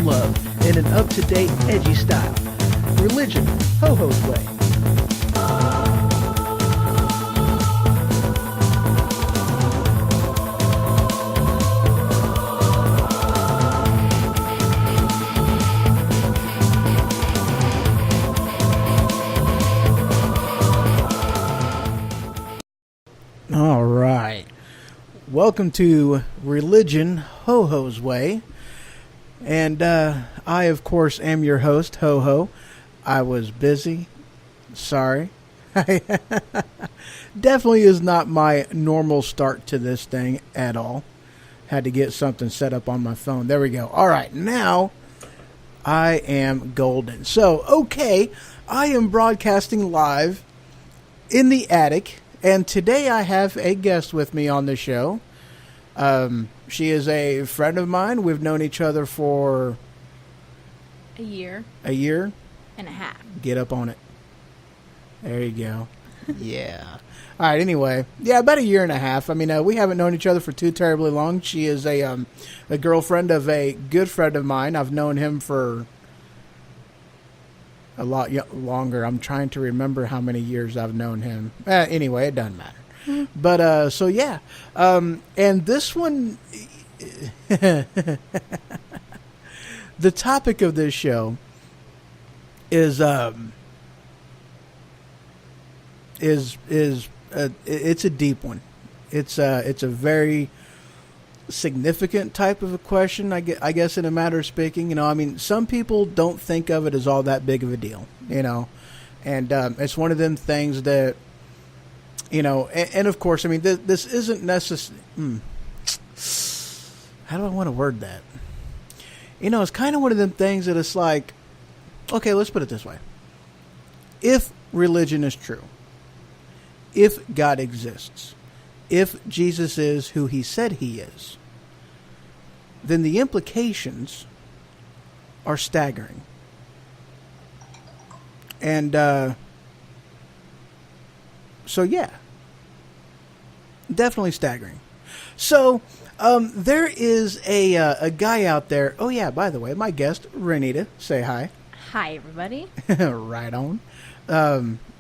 love in an up-to-date, edgy style. Religion, Ho-Ho's way. All right. Welcome to Religion, Ho-Ho's way. And I, of course, am your host, Ho-Ho. I was busy. Sorry. Definitely is not my normal start to this thing at all. Had to get something set up on my phone. There we go. All right. Now, I am golden. So, okay. I am broadcasting live in the attic. And today I have a guest with me on the show. She is a friend of mine. We've known each other for... A year. A year? And a half. Get up on it. There you go. Yeah. All right, anyway. Yeah, about a year and a half. I mean, we haven't known each other for too terribly long. She is a girlfriend of a good friend of mine. I've known him for... a lot longer. I'm trying to remember how many years I've known him. Anyway, it doesn't matter. Mm-hmm. But, so yeah. And this one, the topic of this show is it's a deep one. It's a very significant type of a question, I guess, in a matter of speaking. You know, I mean, some people don't think of it as all that big of a deal, you know, and it's one of them things that, you know, and of course, I mean, this isn't necessary. How do I want to word that? You know, it's kind of one of them things that it's like, okay, let's put it this way. If religion is true, if God exists, if Jesus is who he said he is, then the implications are staggering. And so, yeah, definitely staggering. So there is a guy out there. Oh, yeah, by the way, my guest, Renita. Say hi. Hi, everybody. Right on.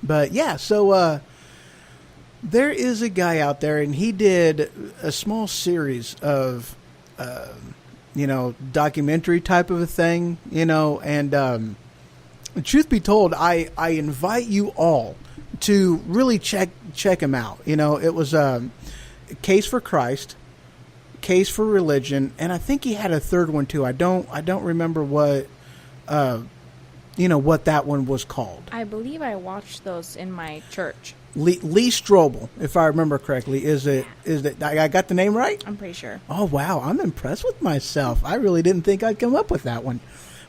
But, yeah, so... there is a guy out there, and he did a small series of, you know, documentary type of a thing, you know, and truth be told, I invite you all to really check him out. You know, it was Case for Christ, Case for Religion, and I think he had a third one too. I don't remember what, you know, what that one was called. I believe I watched those in my church. Lee Strobel, if I remember correctly, is it? I got the name right? I'm pretty sure. Oh, wow. I'm impressed with myself. I really didn't think I'd come up with that one.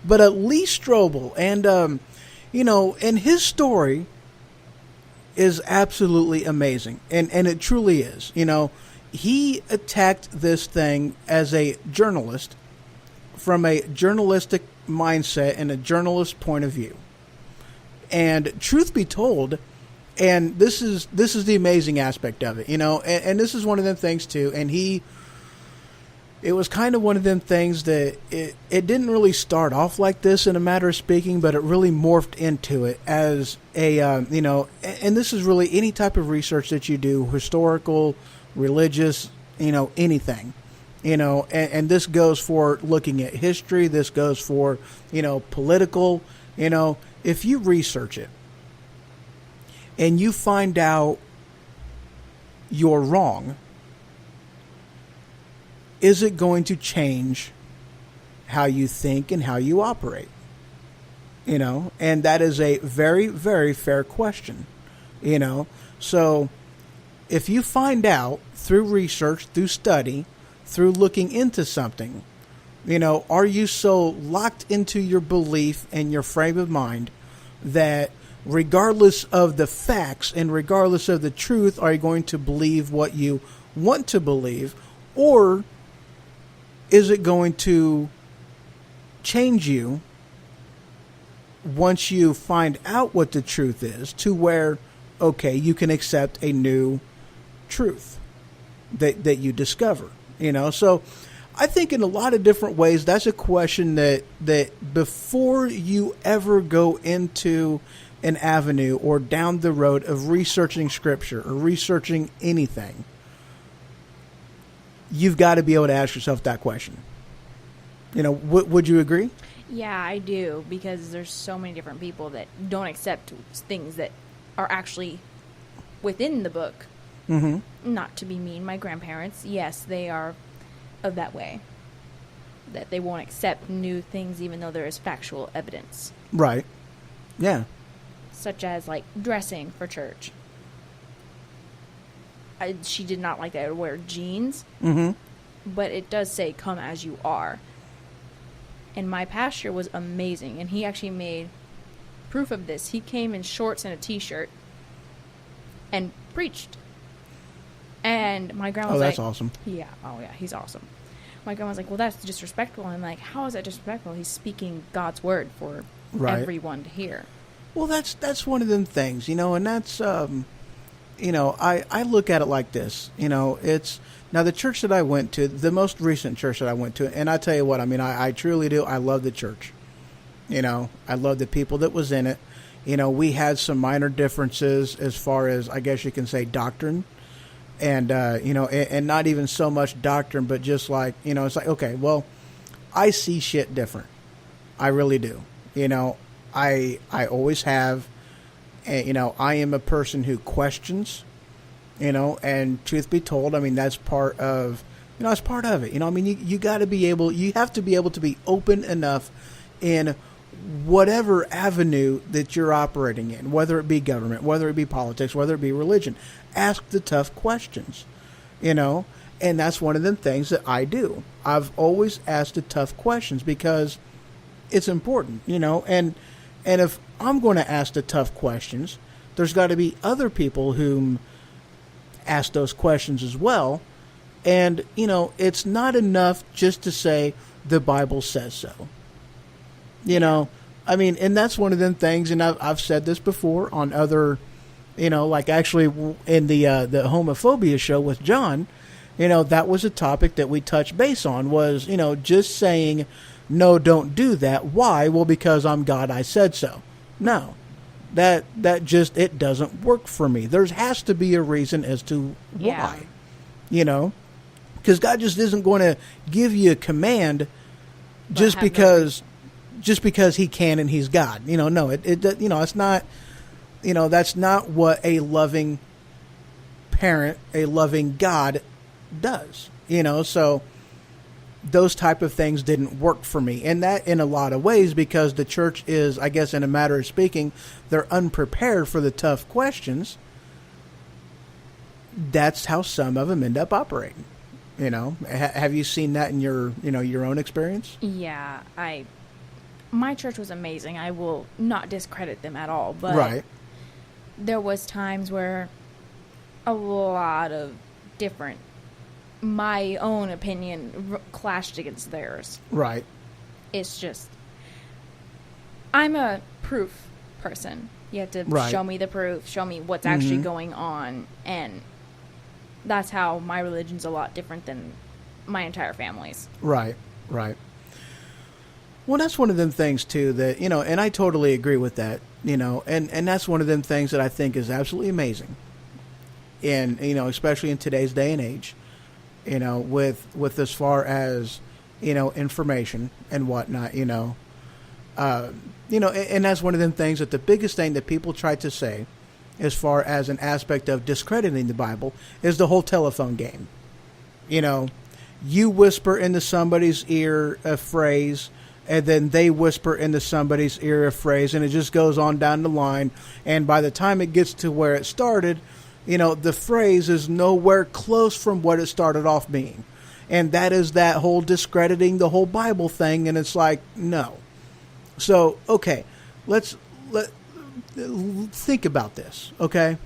But Lee Strobel, and, you know, and his story is absolutely amazing. And it truly is. You know, he attacked this thing as a journalist from a journalistic mindset and a journalist point of view. And truth be told... and this is the amazing aspect of it, you know, and this is one of them things too. And it was kind of one of them things that it didn't really start off like this in a matter of speaking, but it really morphed into it as a, you know, and this is really any type of research that you do, historical, religious, you know, anything, you know, and this goes for looking at history. This goes for, you know, political, you know, if you research it, and you find out you're wrong, is it going to change how you think and how you operate? You know, and that is a very, very fair question. You know, so if you find out through research, through study, through looking into something, you know, are you so locked into your belief and your frame of mind that regardless of the facts and regardless of the truth, are you going to believe what you want to believe? Or is it going to change you once you find out what the truth is to where, okay, you can accept a new truth that you discover, you know? So I think in a lot of different ways, that's a question that before you ever go into an avenue or down the road of researching Scripture or researching anything, you've got to be able to ask yourself that question. Would you agree? Yeah, I do, because there's so many different people that don't accept things that are actually within the book. Mm-hmm. Not to be mean, my grandparents, yes, they are of that way. That they won't accept new things even though there is factual evidence. Right. Yeah. Such as, like, dressing for church. She did not like that I would wear jeans. Mm-hmm. But it does say, come as you are. And my pastor was amazing, and he actually made proof of this. He came in shorts and a t-shirt and preached. And my grandma was that's like, awesome. Yeah, he's awesome. My grandma was like, well, that's disrespectful. And I'm like, how is that disrespectful? He's speaking God's word for everyone to hear. Well, that's one of them things, and that's, I look at it like this, it's, now the church that I went to, the most recent church that I went to, and I tell you what, I truly do, I love the church. I love the people that was in it. We had some minor differences as far as, I guess you can say, doctrine. And, and not even so much doctrine, but just like, it's like, okay, well, I see shit different. I really do. I always have, I am a person who questions, and truth be told, that's part of, it's part of it. You got to be able, you have to be able to be open enough in whatever avenue that you're operating in, whether it be government, whether it be politics, whether it be religion. Ask the tough questions, and that's one of the things that I do. I've always asked the tough questions because it's important, and if I'm going to ask the tough questions, there's got to be other people who ask those questions as well. And, it's not enough just to say the Bible says so. And that's one of them things, and I've said this before on other, like actually in the homophobia show with John, that was a topic that we touched base on was, just saying, no, don't do that. Why? Well, because I'm God, I said so. No, that just, it doesn't work for me. There has to be a reason as to why, because God just isn't going to give you a command just because he can and he's God. No, it's not, that's not what a loving parent, a loving God does, so those type of things didn't work for me. And that in a lot of ways because the church is, I guess in a matter of speaking, they're unprepared for the tough questions. That's how some of them end up operating. Have you seen that in your, your own experience? Yeah, my church was amazing. I will not discredit them at all, but right. There was times where a lot of different, my own opinion clashed against theirs. Right. It's just, I'm a proof person. You have to show me the proof, show me what's actually going on, and that's how my religion's a lot different than my entire family's. Right. Well, that's one of them things, too, that, and I totally agree with that, and that's one of them things that I think is absolutely amazing. And, especially in today's day and age, with as far as, information and whatnot, and that's one of them things that the biggest thing that people try to say as far as an aspect of discrediting the Bible is the whole telephone game. You whisper into somebody's ear a phrase, and then they whisper into somebody's ear a phrase, and it just goes on down the line. And by the time it gets to where it started, the phrase is nowhere close from what it started off being. And that is that whole discrediting the whole Bible thing, and it's like, no. So, okay, let's think about this, okay?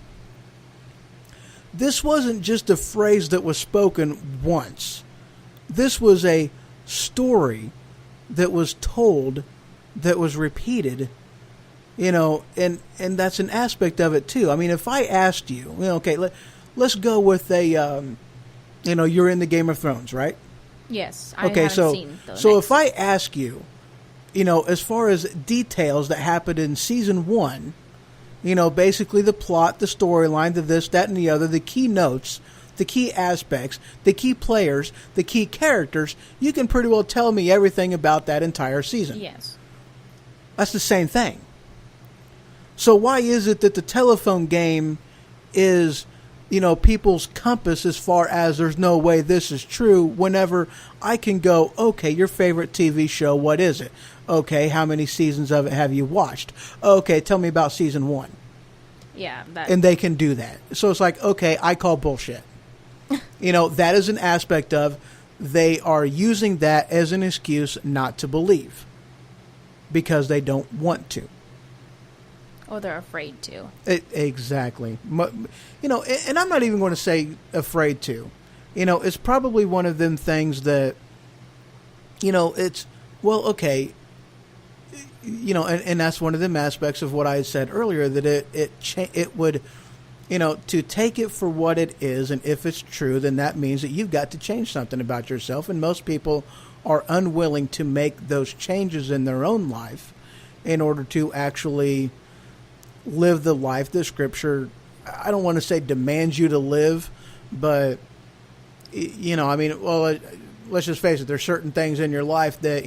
This wasn't just a phrase that was spoken once. This was a story that was told, that was repeated, and that's an aspect of it too. If I asked you, okay, let's go with a, you're in the Game of Thrones, right? Yes, I Okay, haven't so seen the so next if I ask you, as far as details that happened in season 1, basically the plot, the storyline, the this, that, and the other, the key notes, the key aspects, the key players, the key characters, you can pretty well tell me everything about that entire season. Yes. That's the same thing. So why is it that the telephone game is, people's compass as far as there's no way this is true, whenever I can go, okay, your favorite TV show, what is it? Okay, how many seasons of it have you watched? Okay, tell me about season 1. Yeah. And they can do that. So it's like, okay, I call bullshit. That is an aspect of they are using that as an excuse not to believe because they don't want to. Or they're afraid to. Exactly. And I'm not even going to say afraid to. It's probably one of them things that, it's, well, okay, and that's one of them aspects of what I said earlier, that it would, to take it for what it is, and if it's true, then that means that you've got to change something about yourself, and most people are unwilling to make those changes in their own life in order to actually live the life that Scripture, I don't want to say demands you to live, but, let's just face it, there's certain things in your life that,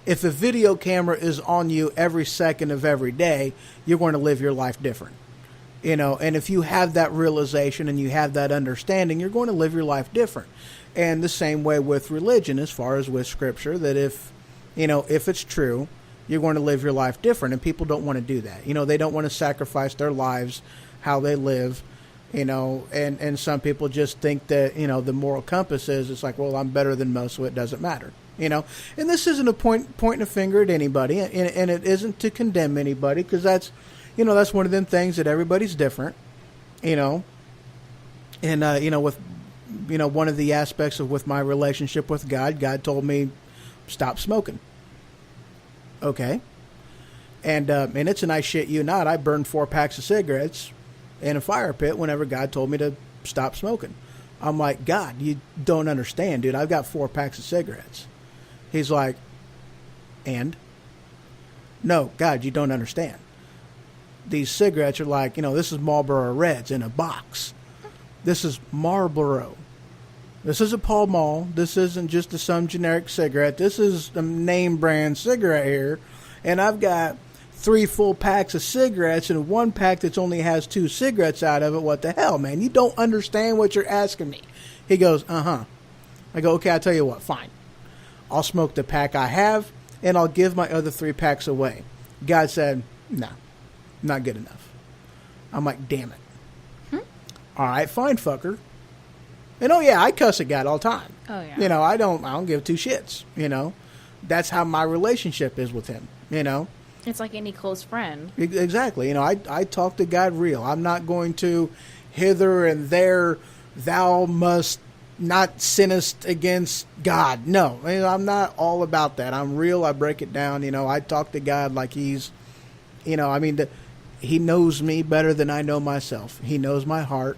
if a video camera is on you every second of every day, you're going to live your life different. And if you have that realization and you have that understanding, you're going to live your life different. And the same way with religion, as far as with Scripture, that if it's true, you're going to live your life different. And people don't want to do that. They don't want to sacrifice their lives, how they live, and some people just think that, the moral compass is, it's like, well, I'm better than most, so it doesn't matter. And this isn't a pointing a finger at anybody, and it isn't to condemn anybody, because that's one of them things that everybody's different, and, with, one of the aspects of with my relationship with God told me, stop smoking. Okay. And it's an I shit you not, I burned 4 packs of cigarettes in a fire pit whenever God told me to stop smoking. I'm like, God, you don't understand, dude. I've got 4 packs of cigarettes. He's like, and? No, God, you don't understand. These cigarettes are like, this is Marlboro Reds in a box. This is Marlboro. This is a Pall Mall. This isn't just some generic cigarette. This is a name brand cigarette here. And I've got 3 full packs of cigarettes and 1 pack that only has 2 cigarettes out of it. What the hell, man? You don't understand what you're asking me. He goes, uh-huh. I go, okay, I'll tell you what, fine. I'll smoke the pack I have, and I'll give my other 3 packs away. God said, no, not good enough. I'm like, damn it. All right, fine, fucker. And oh yeah, I cuss at God all the time. Oh yeah. I don't give 2 shits. That's how my relationship is with him. It's like any close friend. Exactly. I talk to God real. I'm not going to hither and there, thou must not sinnest against God. No, I'm not all about that. I'm real. I break it down. I talk to God like he's, he knows me better than I know myself. He knows my heart.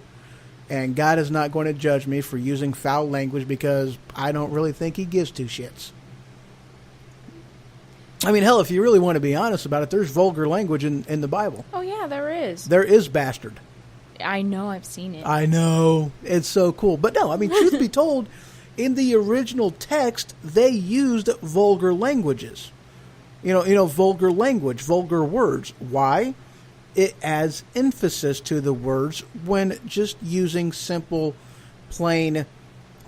And God is not going to judge me for using foul language, because I don't really think he gives 2 shits. Hell, if you really want to be honest about it, there's vulgar language in the Bible. Oh, yeah, there is. There is bastard. I know, I've seen it. I know. It's so cool. But no, truth be told, in the original text, they used vulgar languages. Vulgar language, vulgar words. Why? It adds emphasis to the words when just using simple, plain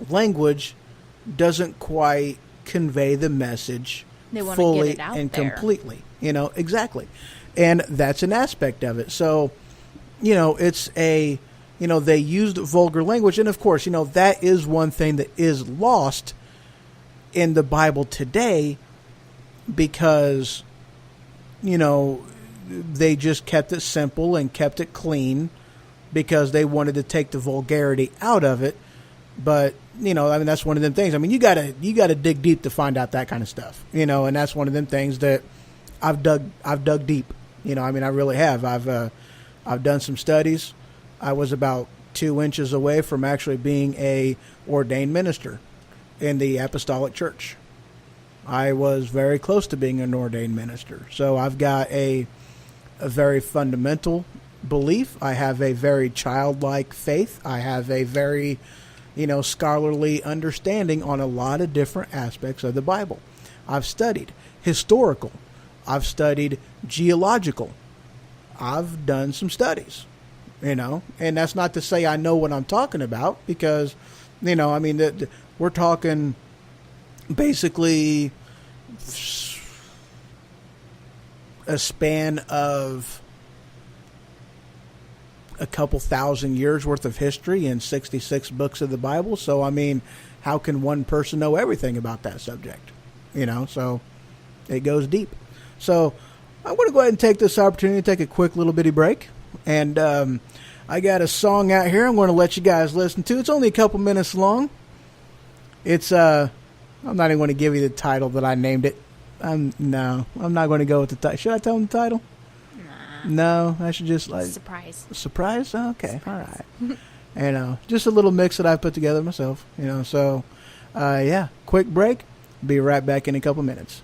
language doesn't quite convey the message fully get it out and there. Completely. Exactly. And that's an aspect of it. So, it's a, they used vulgar language. And of course, that is one thing that is lost in the Bible today, because, they just kept it simple and kept it clean because they wanted to take the vulgarity out of it. But, that's one of them things. You gotta dig deep to find out that kind of stuff, and that's one of them things that I've dug deep, I really have. I've done some studies. I was about 2 inches away from actually being a ordained minister. in the Apostolic Church. I was very close to being an ordained minister. So I've got a very fundamental belief. I have a very childlike faith. I have a very, scholarly understanding on a lot of different aspects of the Bible. I've studied historical. I've studied geological. I've done some studies, and that's not to say I know what I'm talking about, because, we're talking basically a span of a couple thousand years worth of history and 66 books of the Bible. So, how can one person know everything about that subject? So it goes deep. So I'm going to go ahead and take this opportunity to take a quick little bitty break. And I got a song out here I'm going to let you guys listen to. It's only a couple minutes long. It's, I'm not even going to give you the title that I named it. No, I'm not going to go with the title. Should I tell them the title? No, I should just surprise. Surprise? Oh, okay, all right. Just a little mix that I put together myself. So yeah, quick break. Be right back in a couple minutes.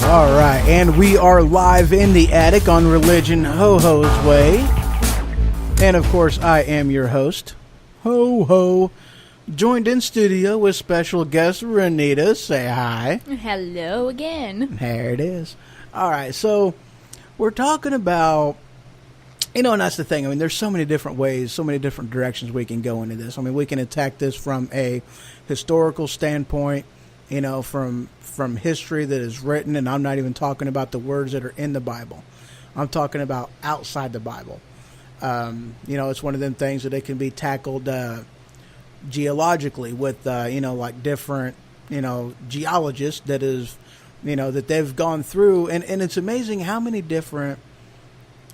All right, and we are live in the attic on Religion Ho-Ho's Way. And of course, I am your host, Ho-Ho, joined in studio with special guest Renita. Say hi. Hello again. There it is. All right, so we're talking about, and that's the thing. There's so many different ways, so many different directions we can go into this. We can attack this from a historical standpoint, from history that is written, and I'm not even talking about the words that are in the Bible. I'm talking about outside the Bible. It's one of them things that it can be tackled geologically with, like different, geologists that is, that they've gone through. And it's amazing how many different,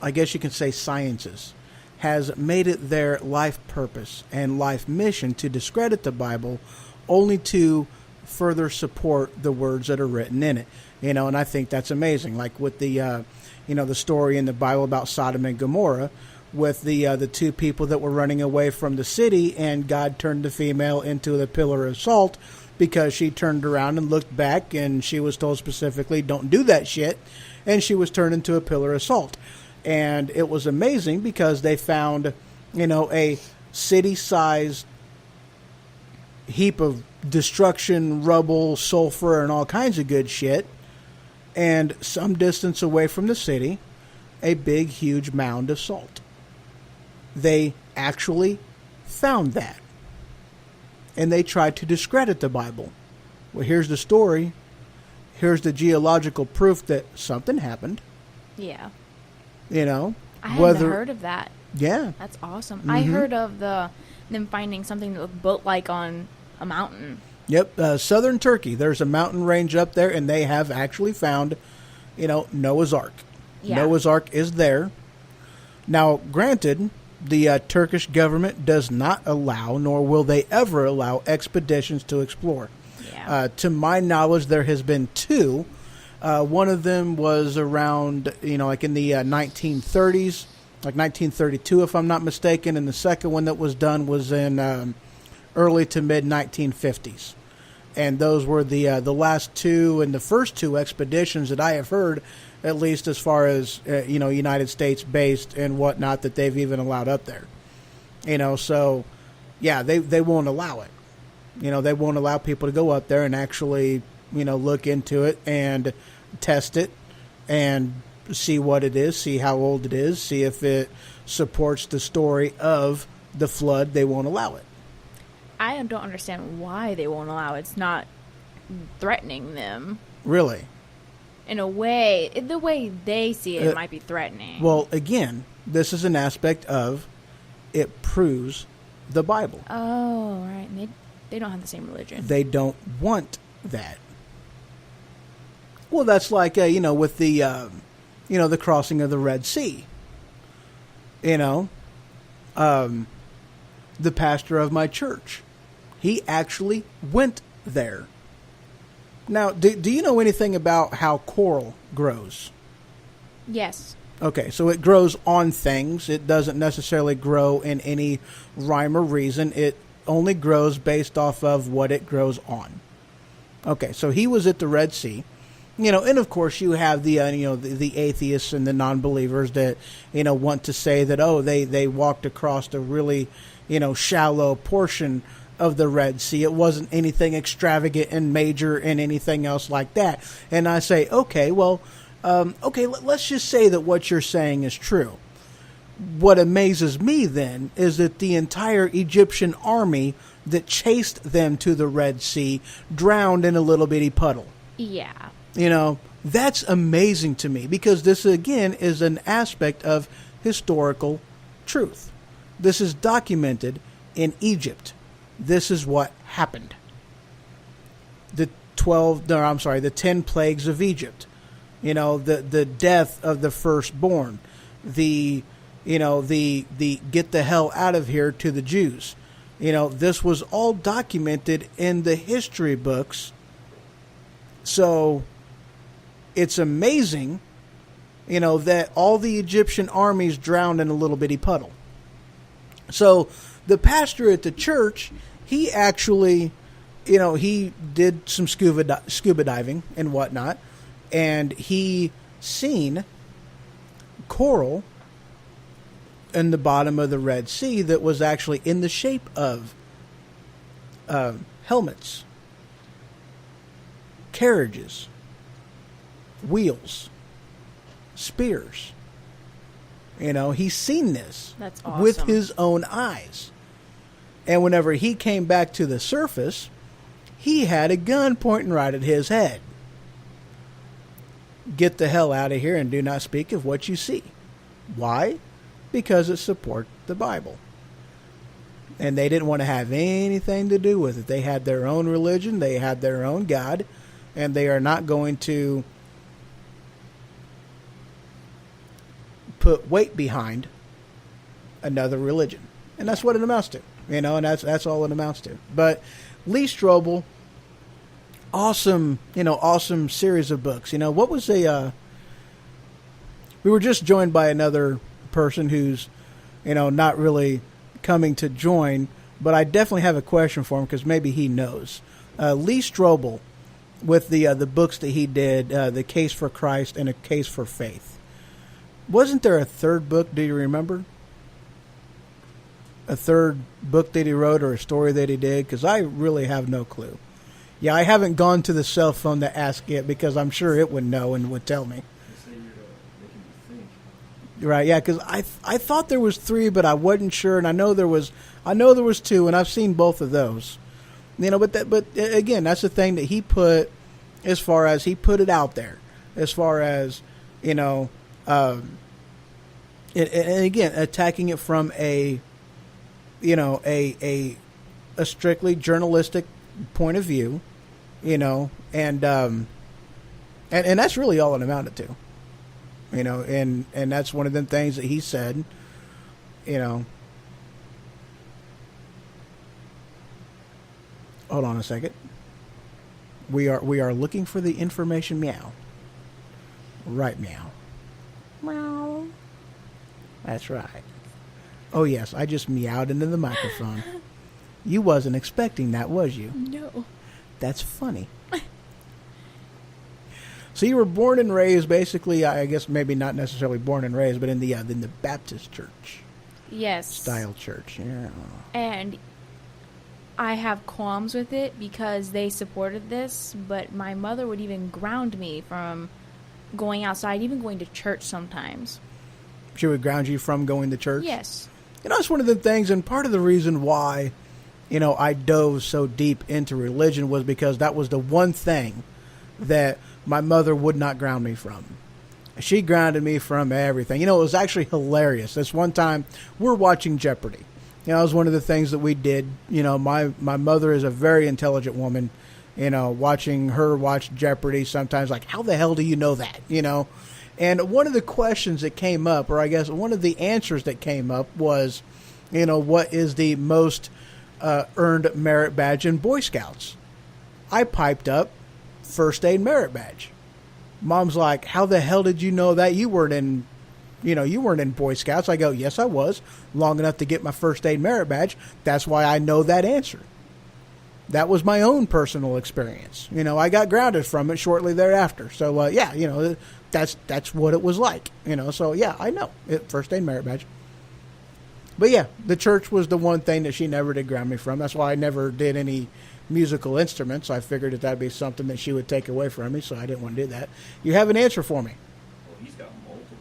I guess you can say, sciences has made it their life purpose and life mission to discredit the Bible, only to further support the words that are written in it. And I think that's amazing. Like with the, the story in the Bible about Sodom and Gomorrah, with the two people that were running away from the city, and God turned the female into the pillar of salt because she turned around and looked back, and she was told specifically, don't do that shit. And she was turned into a pillar of salt. And it was amazing because they found, a city-sized heap of destruction, rubble, sulfur, and all kinds of good shit. And some distance away from the city, a big, huge mound of salt. They actually found that. And they tried to discredit the Bible. Well, here's the story. Here's the geological proof that something happened. Yeah. I hadn't heard of that. Yeah. That's awesome. I heard of them finding something that looked boat-like on a mountain. Yep, southern Turkey. There's a mountain range up there, and they have actually found, Noah's Ark. Yeah. Noah's Ark is there. Now, granted, the Turkish government does not allow, nor will they ever allow, expeditions to explore. Yeah. To my knowledge, there has been 2. One of them was around, like in the 1930s, like 1932, if I'm not mistaken, and the second one that was done was in early to mid 1950s. And those were the last 2 and the first 2 expeditions that I have heard, at least as far as United States based and whatnot, that they've even allowed up there. So yeah, they won't allow it. They won't allow people to go up there and actually look into it and test it and see what it is, see how old it is, see if it supports the story of the flood. They won't allow it. I don't understand why they won't allow it. It's not threatening them. Really? In a way, the way they see it, might be threatening. Well, again, this is an aspect of it proves the Bible. Oh, right. They don't have the same religion. They don't want that. Well, that's like, with the, the crossing of the Red Sea. The pastor of my church, he actually went there. Now, do you know anything about how coral grows? Yes. Okay, so it grows on things. It doesn't necessarily grow in any rhyme or reason. It only grows based off of what it grows on. Okay, so he was at the Red Sea. And of course you have the the atheists and the non-believers that want to say that they walked across a really shallow portion of the Red Sea. It wasn't anything extravagant and major and anything else like that. And I say, okay, well, let's just say that what you're saying is true. What amazes me then is that the entire Egyptian army that chased them to the Red Sea drowned in a little bitty puddle. Yeah. That's amazing to me, because this, again, is an aspect of historical truth. This is documented in Egypt. This is what happened. The 10 plagues of Egypt. The death of the firstborn. The get the hell out of here to the Jews. This was all documented in the history books. So it's amazing, that all the Egyptian armies drowned in a little bitty puddle. So the pastor at the church, he actually, he did some scuba diving and whatnot, and he seen coral in the bottom of the Red Sea that was actually in the shape of helmets, carriages, wheels, spears. He's seen this. That's awesome. With his own eyes. And whenever he came back to the surface, he had a gun pointing right at his head. Get the hell out of here and do not speak of what you see. Why? Because it supports the Bible. And they didn't want to have anything to do with it. They had their own religion. They had their own God. And they are not going to put weight behind another religion. And that's what it amounts to. And that's all it amounts to. But Lee Strobel, awesome series of books. What was we were just joined by another person who's, not really coming to join, but I definitely have a question for him because maybe he knows. Lee Strobel, with the books that he did, The Case for Christ and A Case for Faith. Wasn't there a third book? Do you remember? A third book that he wrote or a story that he did? Because I really have no clue. Yeah, I haven't gone to the cell phone to ask it because I'm sure it would know and would tell me. Right, yeah, because I thought there was 3, but I wasn't sure, and I know there was 2, and I've seen both of those. But again, that's the thing that he put, as far as he put it out there, as far as it And again, attacking it from a, a strictly journalistic point of view, and that's really all it amounted to, and that's one of them things that he said, Hold on a second. We are looking for the information. Meow. Right, meow. Meow. That's right. Oh yes, I just meowed into the microphone. You wasn't expecting that, was you? No. That's funny. So you were born and raised, basically, I guess maybe not necessarily born and raised, but in the Baptist church. Yes. Style church, yeah. And I have qualms with it because they supported this, but my mother would even ground me from going outside, even going to church sometimes. She would ground you from going to church? Yes. It's one of the things, and part of the reason why, I dove so deep into religion was because that was the one thing that my mother would not ground me from. She grounded me from everything. It was actually hilarious. This one time, we're watching Jeopardy. It was one of the things that we did. My mother is a very intelligent woman. Watching her watch Jeopardy sometimes, like, how the hell do you know that? And one of the questions that came up, or I guess one of the answers that came up was, what is the most earned merit badge in Boy Scouts? I piped up first aid merit badge. Mom's like, how the hell did you know that? You weren't in Boy Scouts. I go, yes, I was, long enough to get my first aid merit badge. That's why I know that answer. That was my own personal experience. I got grounded from it shortly thereafter. So, that's what it was like. So, yeah, I know. First aid merit badge. But, yeah, the church was the one thing that she never did ground me from. That's why I never did any musical instruments. I figured that that'd be something that she would take away from me, so I didn't want to do that. You have an answer for me? Well, he's got multiple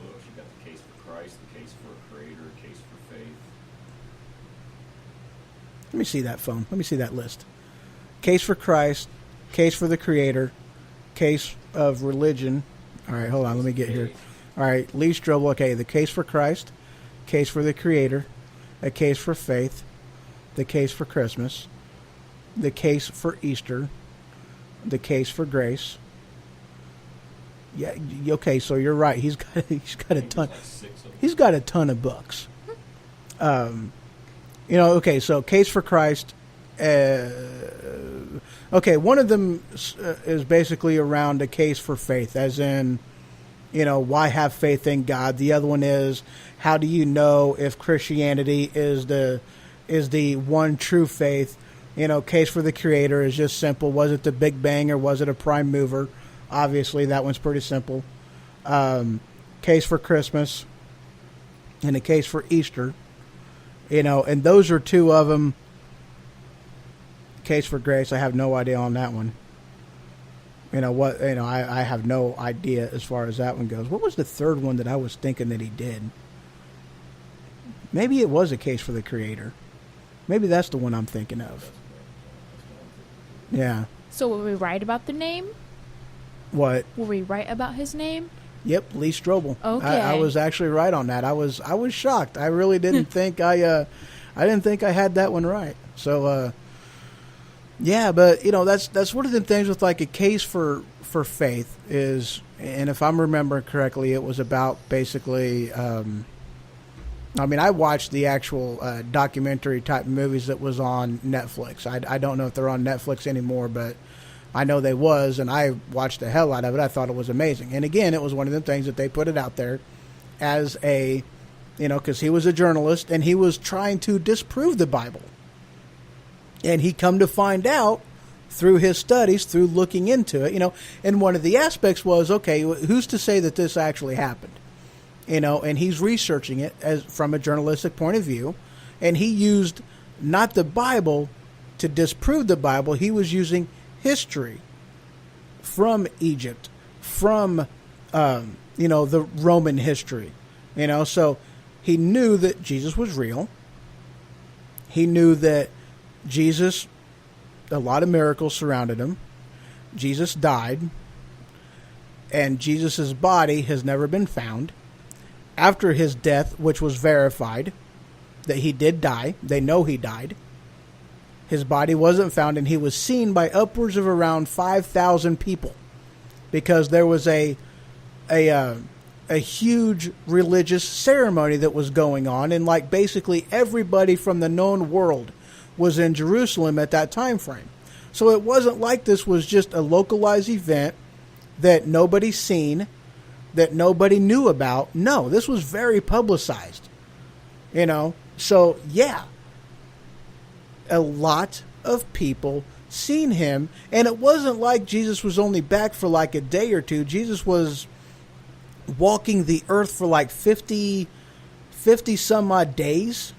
books. You've got the Case for Christ, the Case for a Creator, Case for Faith. Let me see that phone. Let me see that list. Case for Christ, Case for the Creator, Case of Religion. All right, hold on. Let me get here. All right, Lee Strobel. Okay, the Case for Christ, Case for the Creator, a Case for Faith, the Case for Christmas, the Case for Easter, the Case for Grace. Yeah, okay, so you're right. He's got a ton. He's got a ton of books. Okay, so Case for Christ. Okay, one of them is basically around a case for faith, as in, why have faith in God? The other one is, how do you know if Christianity is the one true faith? Case for the Creator is just simple. Was it the Big Bang or was it a prime mover? Obviously, that one's pretty simple. Case for Christmas and a case for Easter. And those are two of them. Case for Grace, I have no idea on that one. I have no idea as far as that one goes. What was the third one that I was thinking that he did? Maybe it was a Case for the Creator. Maybe that's the one I'm thinking of. Yeah. So were we right about the name? What? Were we right about his name? Yep, Lee Strobel. Okay. I was actually right on that. I was shocked. I really didn't think I didn't think I had that one right. So yeah, but that's one of the things with like a case for faith is, and if I'm remembering correctly, it was about basically I watched the actual documentary type movies that was on Netflix. I don't know if they're on Netflix anymore, but I know they was, and I watched the hell out of it. I thought it was amazing. And again, it was one of the things that they put it out there as a, because he was a journalist and he was trying to disprove the Bible. And he come to find out through his studies, through looking into it, and one of the aspects was, okay, who's to say that this actually happened? And he's researching it as from a journalistic point of view, and he used not the Bible to disprove the Bible. He was using history from Egypt, from the Roman history, so he knew that Jesus was real. He knew that Jesus, a lot of miracles surrounded him. Jesus died, and Jesus's body has never been found. after his death, which was verified, that he did die. They know he died. His body wasn't found, and he was seen by upwards of around 5,000 people, because there was a huge religious ceremony that was going on, and like basically everybody from the known world was in Jerusalem at that time frame. So it wasn't like this was just a localized event that nobody seen, that nobody knew about. No, this was very publicized. You know, so yeah, a lot of people seen him, and it wasn't like Jesus was only back for like a day or two. Jesus was walking the earth for like 50 some odd days.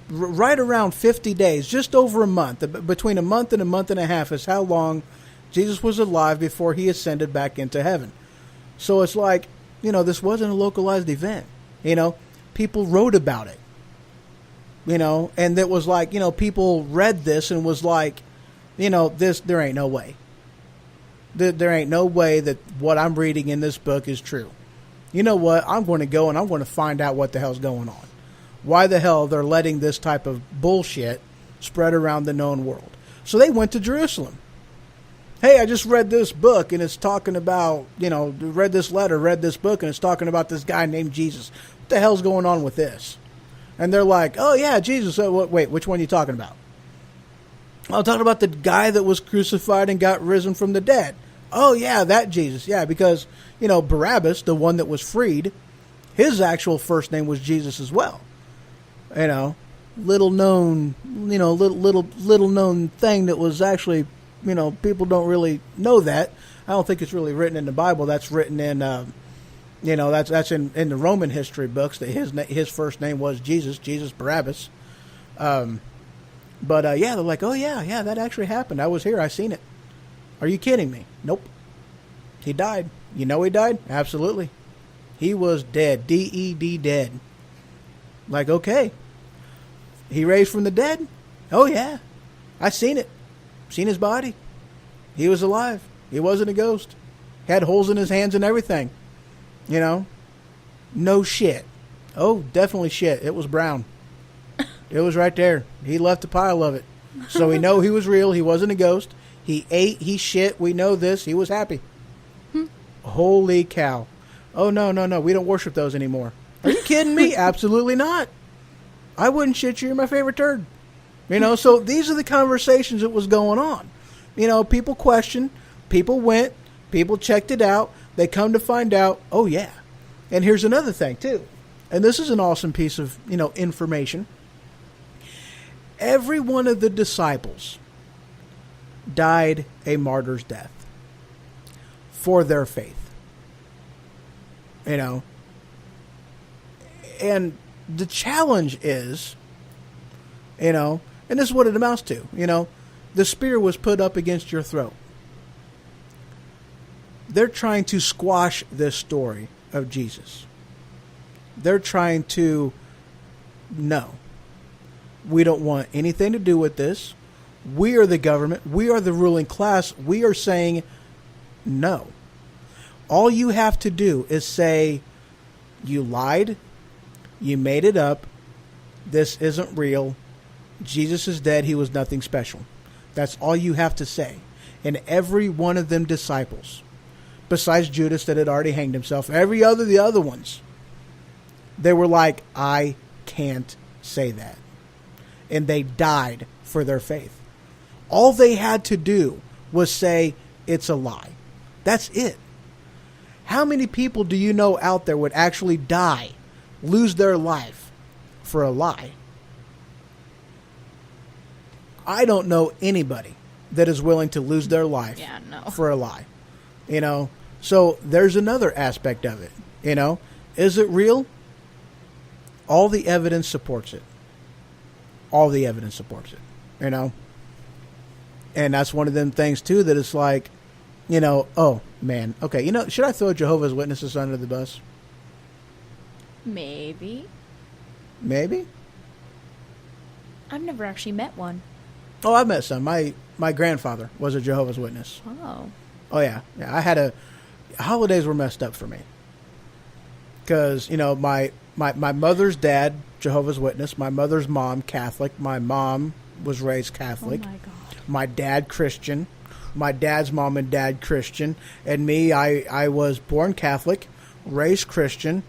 Right around 50 days, just over a month. Between a month and a half is how long Jesus was alive before he ascended back into heaven. So it's like, you know, this wasn't a localized event. You know, people wrote about it. You know, and it was like, you know, people read this and was like, you know, there ain't no way. There ain't no way that what I'm reading in this book is true. You know what? I'm going to go and I'm going to find out what the hell's going on. Why the hell they're letting this type of bullshit spread around the known world. So they went to Jerusalem. Hey, I just read this book and it's talking about, you know, read this letter, read this book, and it's talking about this guy named Jesus. What the hell's going on with this? And they're like, oh yeah, Jesus. Wait, which one are you talking about? I'm talking about the guy that was crucified and got risen from the dead. Oh yeah, that Jesus. Yeah, because, you know, Barabbas, the one that was freed, his actual first name was Jesus as well. You know, little known thing that was actually, you know, people don't really know that. I don't think it's really written in the Bible. That's written in, you know, that's in the Roman history books, that his first name was Jesus Barabbas. Yeah, they're like, oh yeah, that actually happened. I was here. I seen it. Are you kidding me? Nope. He died. You know he died? Absolutely. He was dead. D-E-D, dead. Like, okay. He raised from the dead? Oh yeah. I seen it. Seen his body. He was alive. He wasn't a ghost. Had holes in his hands and everything. You know? No shit. Oh, definitely shit. It was brown. It was right there. He left a pile of it. So we know he was real. He wasn't a ghost. He ate. He shit. We know this. He was happy. Holy cow. Oh, no. We don't worship those anymore. Are you kidding me? Absolutely not. I wouldn't shit you. You're my favorite turd. You know, so these are the conversations that was going on. You know, people questioned. People went. People checked it out. They come to find out, oh, yeah. And here's another thing, too. And this is an awesome piece of, you know, information. Every one of the disciples died a martyr's death for their faith. You know. And the challenge is, you know, and this is what it amounts to, you know, the spear was put up against your throat. They're trying to squash this story of Jesus. They're trying to, no, we don't want anything to do with this. We are the government. We are the ruling class. We are saying no. All you have to do is say, you lied. You made it up. This isn't real. Jesus is dead. He was nothing special. That's all you have to say. And every one of them disciples, besides Judas that had already hanged himself, the other ones, they were like, I can't say that. And they died for their faith. All they had to do was say, it's a lie. That's it. How many people do you know out there would actually die, lose their life for a lie? I don't know anybody that is willing to lose their life for a lie. You know, so there's another aspect of it. You know, is it real? All the evidence supports it. All the evidence supports it. You know, and that's one of them things too that it's like, you know, oh man, okay, you know, should I throw Jehovah's Witnesses under the bus? Maybe. I've never actually met one. Oh, I've met some. My grandfather was a Jehovah's Witness. Oh. Oh yeah. I had holidays were messed up for me. because my mother's dad, Jehovah's Witness, my mother's mom, Catholic. My mom was raised Catholic. Oh my God. My dad, Christian. My dad's mom and dad, Christian. And me, I was born Catholic, raised Christian,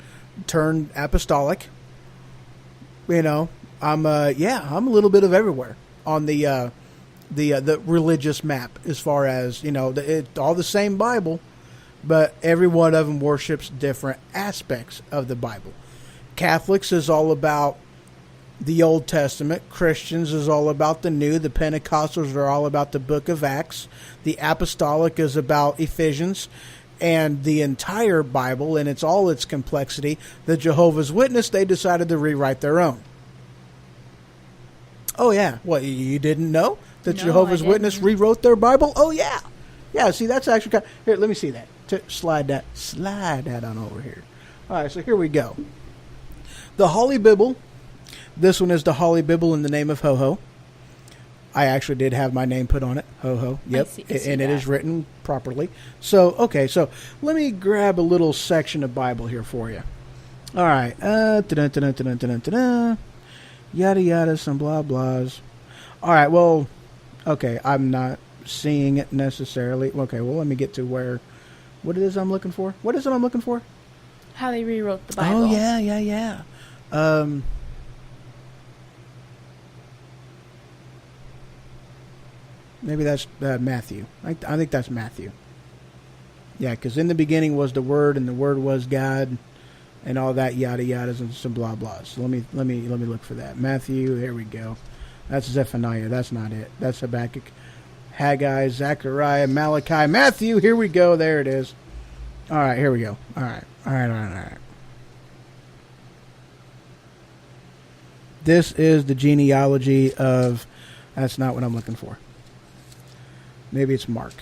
turned apostolic. I'm a little bit of everywhere on the religious map, as far as all the same Bible, but every one of them worships different aspects of the Bible. Catholics is all about the Old Testament. Christians is all about the New. The Pentecostals are all about the Book of Acts. The Apostolic is about Ephesians and the entire Bible and its complexity. The Jehovah's Witness, they decided to rewrite their own. Oh yeah, what, you didn't know that No, Jehovah's I Witness didn't. rewrote their Bible? Oh yeah, yeah. See, that's actually here. Let me see that. Slide that on over here. All right, so here we go. The Holy Bible. This one is the Holy Bible in the name of Ho-Ho. I actually did have my name put on it. Ho-Ho. Yep. I see And it that. is written properly. So, okay. So, let me grab a little section of Bible here for you. All right. Yada yada, some blah blahs. All right. Well, okay. I'm not seeing it necessarily. Okay. Well, let me get to what it is I'm looking for. What is it I'm looking for? How they rewrote the Bible. Oh, yeah. Maybe that's Matthew. I think that's Matthew. Yeah, because in the beginning was the Word, and the Word was God, and all that yada yadas and some blah blahs. So let me look for that. Matthew. There we go. That's Zephaniah. That's not it. That's Habakkuk, Haggai, Zechariah, Malachi, Matthew. Here we go. There it is. All right. Here we go. All right. This is the genealogy of... That's not what I'm looking for. Maybe it's Mark.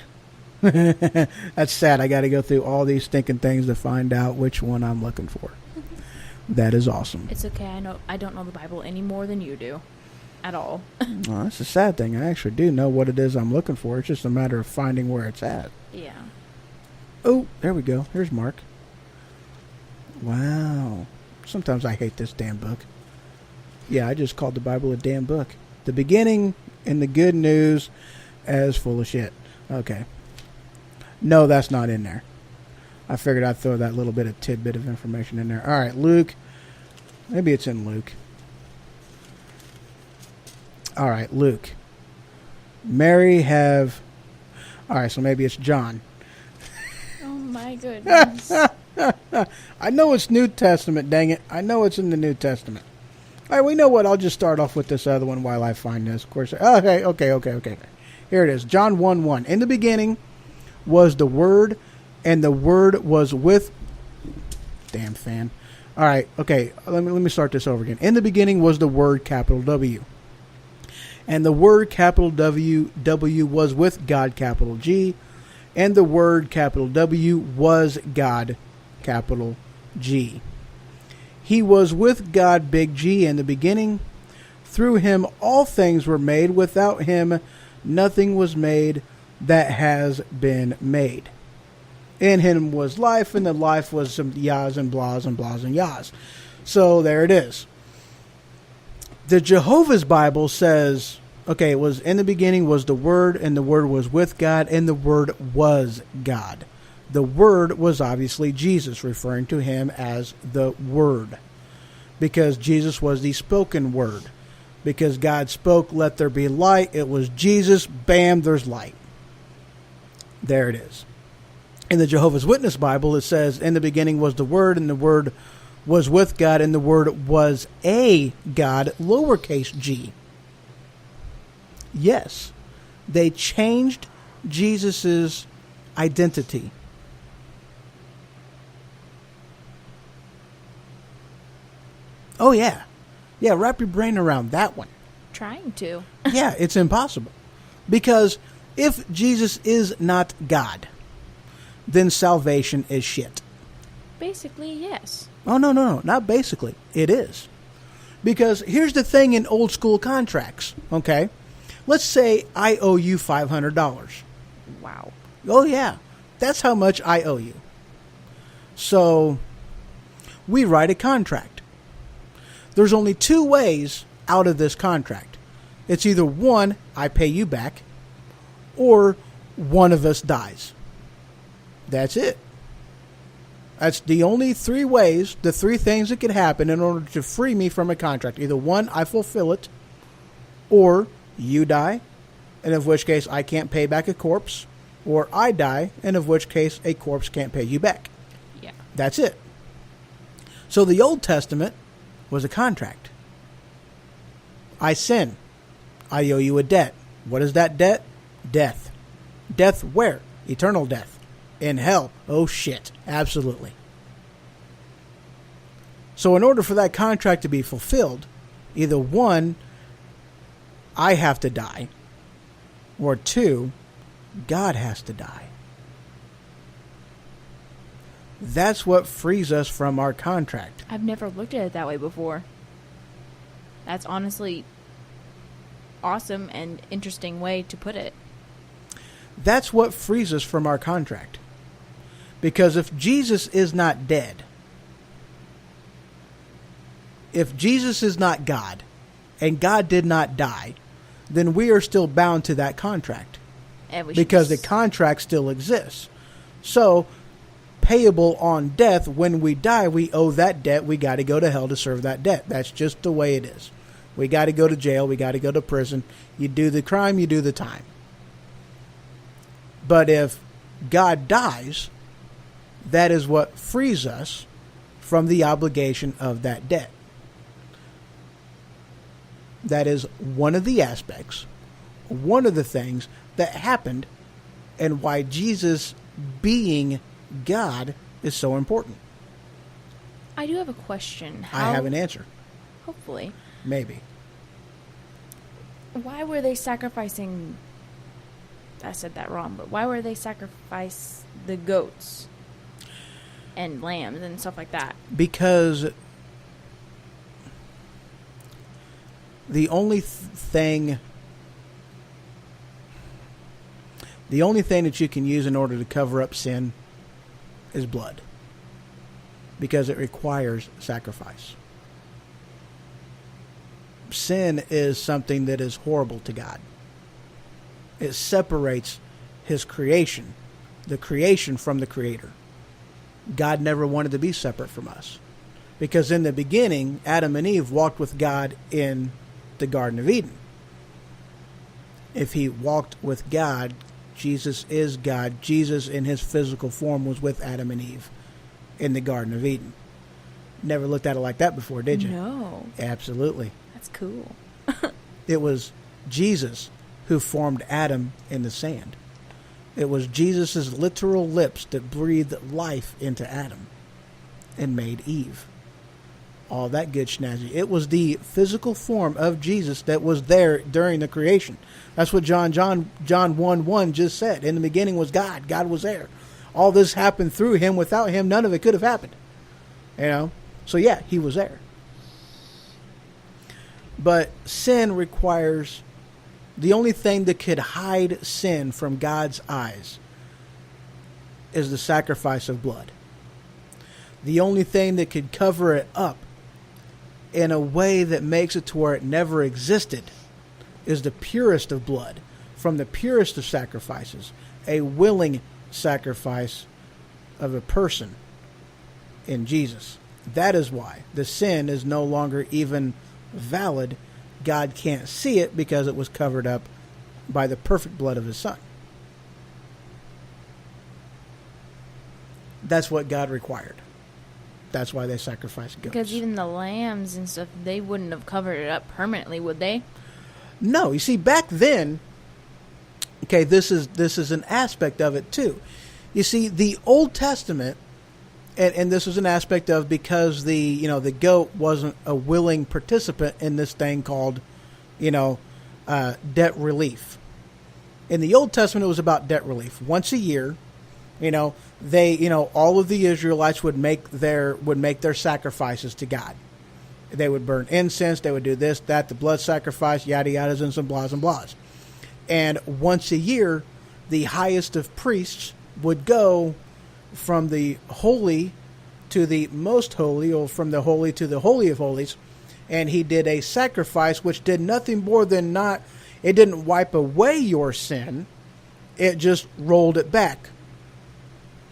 That's sad. I got to go through all these stinking things to find out which one I'm looking for. That is awesome. It's okay. I don't know the Bible any more than you do. At all. Well, that's a sad thing. I actually do know what it is I'm looking for. It's just a matter of finding where it's at. Yeah. Oh, there we go. Here's Mark. Wow. Sometimes I hate this damn book. Yeah, I just called the Bible a damn book. The beginning and the good news as full of shit. Okay. No, that's not in there. I figured I'd throw that little bit of tidbit of information in there. All right, Luke. Maybe it's in Luke. All right, Luke. Mary have... All right, so maybe it's John. Oh my goodness. I know it's New Testament, dang it. I know it's in the New Testament. All right, we know what. I'll just start off with this other one while I find this. Of course. Okay. Here it is. John 1:1. In the beginning was the Word, and the Word was with... Damn fan. All right, okay. Let me start this over again. In the beginning was the Word, capital W. And the Word, capital W was with God, capital G. And the Word, capital W, was God, capital G. He was with God, big G, in the beginning. Through him all things were made. Without him nothing was made that has been made. In him was life, and the life was some yahs and blahs and blahs and yahs. So there it is. The Jehovah's Bible says, okay, it was in the beginning was the Word, and the Word was with God, and the Word was God. The Word was obviously Jesus, referring to him as the Word, because Jesus was the spoken Word. Because God spoke, let there be light. It was Jesus. Bam, there's light. There it is. In the Jehovah's Witness Bible, it says, in the beginning was the Word, and the Word was with God, and the Word was a God, lowercase g. Yes, they changed Jesus's identity. Oh, yeah. Yeah, wrap your brain around that one. Trying to. Yeah, it's impossible. Because if Jesus is not God, then salvation is shit. Basically, yes. Oh, no, not basically. It is. Because here's the thing in old school contracts, okay? Let's say I owe you $500. Wow. Oh, yeah. That's how much I owe you. So, we write a contract. There's only two ways out of this contract. It's either one, I pay you back, or one of us dies. That's it. That's the only three ways, the three things that could happen in order to free me from a contract. Either one, I fulfill it, or you die, and in which case I can't pay back a corpse, or I die, and in which case a corpse can't pay you back. Yeah. That's it. So the Old Testament was a contract. I sin. I owe you a debt. What is that debt? Death. Death where? Eternal death. In hell. Oh shit. Absolutely. So in order for that contract to be fulfilled, either one, I have to die, or two, God has to die. That's what frees us from our contract. I've never looked at it that way before. That's honestly awesome and interesting way to put it. That's what frees us from our contract. Because if Jesus is not dead, if Jesus is not God, and God did not die, then we are still bound to that contract. And we Because the contract still exists. So, payable on death, when we die, we owe that debt. We got to go to hell to serve that debt. That's just the way it is. We got to go to jail. We got to go to prison. You do the crime, you do the time. But if God dies, that is what frees us from the obligation of that debt. That is one of the aspects, one of the things that happened, and why Jesus being God is so important. I do have a question. I have an answer. Hopefully. Maybe. Why were they sacrificing... I said that wrong, but why were they sacrifice the goats and lambs and stuff like that? Because the only thing that you can use in order to cover up sin is blood. Because it requires sacrifice. Sin is something that is horrible to God. It separates his creation, the creation from the creator. God never wanted to be separate from us. Because in the beginning, Adam and Eve walked with God in the Garden of Eden. If he walked with God, Jesus is God. Jesus in his physical form was with Adam and Eve in the Garden of Eden. Never looked at it like that before, did you? No. Absolutely. That's cool. It was Jesus who formed Adam in the sand. It was Jesus' literal lips that breathed life into Adam and made Eve. All that good snazzy. It was the physical form of Jesus that was there during the creation. That's what John 1:1 just said. In the beginning was God. God was there. All this happened through him. Without him, none of it could have happened. You know? So yeah, he was there. But sin requires... The only thing that could hide sin from God's eyes is the sacrifice of blood. The only thing that could cover it up in a way that makes it to where it never existed is the purest of blood, from the purest of sacrifices, a willing sacrifice of a person in Jesus. That is why the sin is no longer even valid. God can't see it because it was covered up by the perfect blood of his son. That's what God required. That's why they sacrificed goats. Because even the lambs and stuff, they wouldn't have covered it up permanently, would they? No, you see, back then, okay, this is an aspect of it too. You see, the Old Testament, and this was an aspect of because the goat wasn't a willing participant in this thing called, debt relief. In the Old Testament, it was about debt relief. Once a year, all of the Israelites would make their sacrifices to God. They would burn incense. They would do this, that, the blood sacrifice, yada yadas, and some blahs and blahs. And once a year, the highest of priests would go from the holy to the most holy, or from the holy to the holy of holies, and he did a sacrifice which did nothing more than it didn't wipe away your sin, it just rolled it back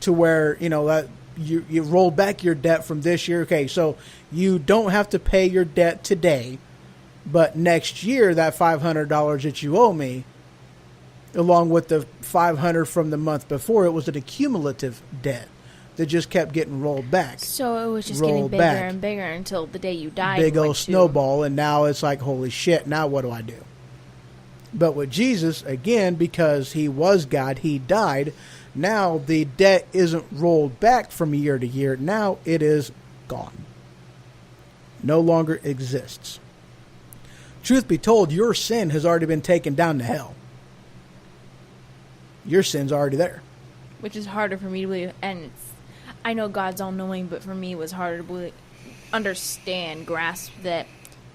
to where, that you rolled back your debt from this year. Okay, so you don't have to pay your debt today, but next year, that $500 that you owe me, along with the $500 from the month before, it was an accumulative debt that just kept getting rolled back. So it was just getting bigger and bigger until the day you died. Big old snowball, and now it's like, holy shit, now what do I do? But with Jesus, again, because he was God, he died. Now the debt isn't rolled back from year to year. Now it is gone. No longer exists. Truth be told, your sin has already been taken down to hell. Your sin's already there. Which is harder for me to believe. And I know God's all-knowing, but for me it was harder to grasp that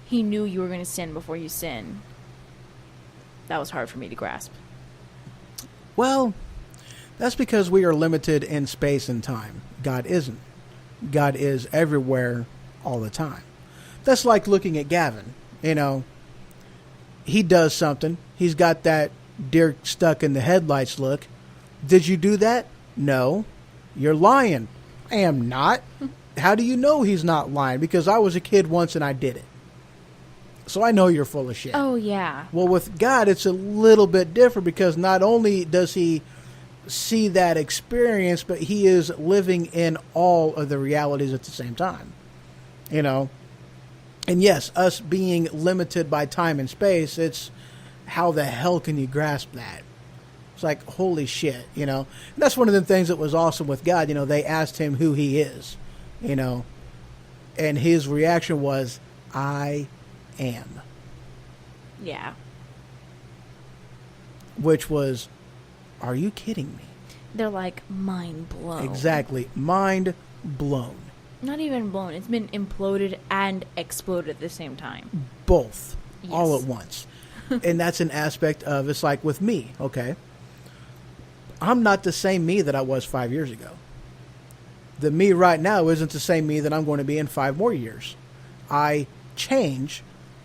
he knew you were going to sin before you sin. That was hard for me to grasp. Well, that's because we are limited in space and time. God isn't. God is everywhere all the time. That's like looking at Gavin. He does something. He's got that deer stuck in the headlights look. Did you do that? No. You're lying. I am not. How do you know he's not lying? Because I was a kid once and I did it. So I know you're full of shit. Oh, yeah. Well, with God, it's a little bit different because not only does he see that experience, but he is living in all of the realities at the same time. And yes, us being limited by time and space, it's how the hell can you grasp that? It's like, holy shit, And that's one of the things that was awesome with God. They asked him who he is, and his reaction was, I am. Yeah. Which was, are you kidding me? They're like, mind blown. Exactly. Mind blown. Not even blown. It's been imploded and exploded at the same time. Both. Yes. All at once. And that's an aspect of, it's like with me, okay? I'm not the same me that I was 5 years ago. The me right now isn't the same me that I'm going to be in 5 more years. I change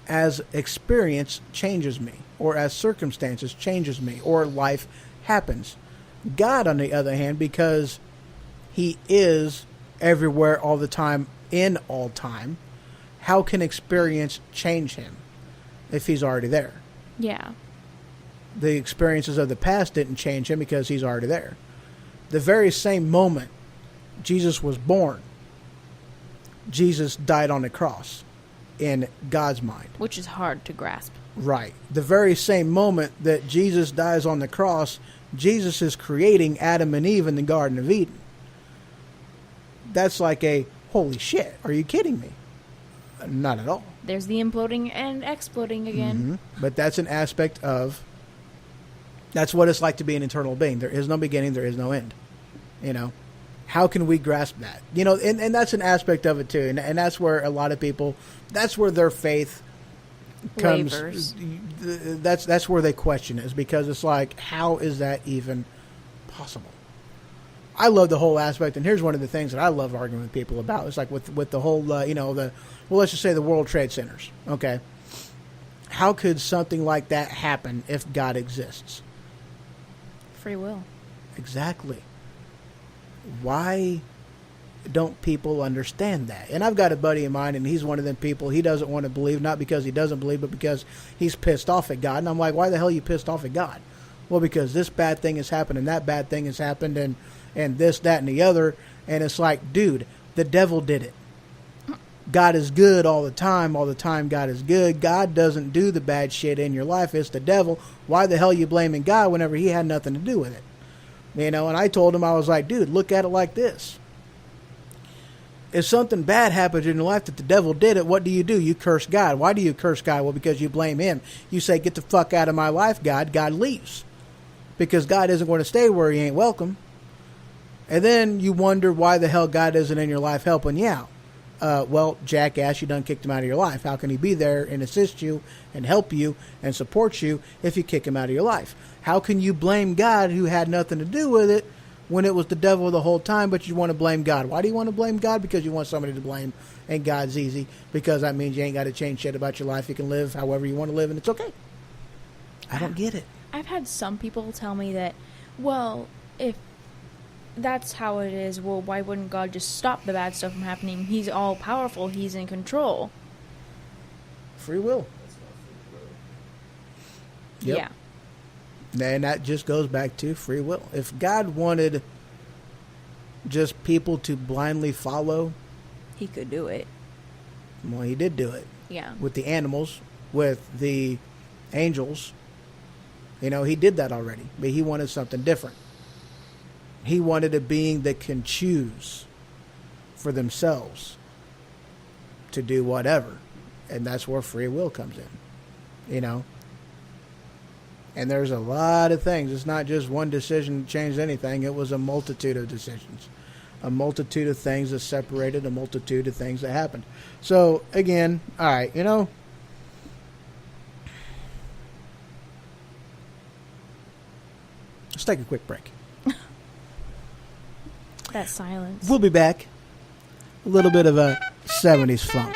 as experience changes me, or as circumstances changes me, or life happens. God, on the other hand, because he is everywhere all the time, in all time, how can experience change him if he's already there? Yeah. The experiences of the past didn't change him because he's already there. The very same moment Jesus was born, Jesus died on the cross in God's mind. Which is hard to grasp. Right. The very same moment that Jesus dies on the cross, Jesus is creating Adam and Eve in the Garden of Eden. That's like a, holy shit, are you kidding me? Not at all. There's the imploding and exploding again. Mm-hmm. But that's an aspect of, that's what it's like to be an eternal being. There is no beginning, there is no end. How can we grasp that? And that's an aspect of it too. And that's where a lot of people, that's where their faith comes. Wavers. That's where they question it, is because it's like, how is that even possible? I love the whole aspect, and here's one of the things that I love arguing with people about. It's like with the whole, let's just say the World Trade Centers. Okay, how could something like that happen if God exists? Free will. Exactly. Why don't people understand that? And I've got a buddy of mine, and he's one of them people, he doesn't want to believe, not because he doesn't believe, but because he's pissed off at God. And I'm like, why the hell are you pissed off at God? Well, because this bad thing has happened, and that bad thing has happened, and this, that, and the other. And it's like, dude, the devil did it. God is good all the time God is good. God doesn't do the bad shit in your life. It's the devil. Why the hell are you blaming God whenever he had nothing to do with it? And I told him, I was like, dude, look at it like this. If something bad happens in your life that the devil did it, what do? You curse God. Why do you curse God? Well, because you blame him. You say, get the fuck out of my life, God. God leaves. Because God isn't going to stay where he ain't welcome. And then you wonder why the hell God isn't in your life helping you out. Well, jackass, you done kicked him out of your life. How can he be there and assist you and help you and support you if you kick him out of your life? How can you blame God who had nothing to do with it when it was the devil the whole time, but you want to blame God. Why do you want to blame God? Because you want somebody to blame, and God's easy, because that means you ain't got to change shit about your life. You can live however you want to live, and it's okay. I don't get it. I've had some people tell me that, well, if that's how it is, well, why wouldn't God just stop the bad stuff from happening? He's all powerful. He's in control. Free will. That's not free will. Yep. And that just goes back to free will. If God wanted just people to blindly follow, He could do it. well, he did do it. Yeah. With the animals, with the angels. You know, he did that already. But he wanted something different. He wanted a being that can choose for themselves to do whatever. And that's where free will comes in. You know? And there's a lot of things. It's not just one decision that changed anything. It was a multitude of decisions. A multitude of things that separated, a multitude of things that happened. So, again, all right, you know, let's take a quick break. That silence. We'll be back. A little bit of a 70s funk.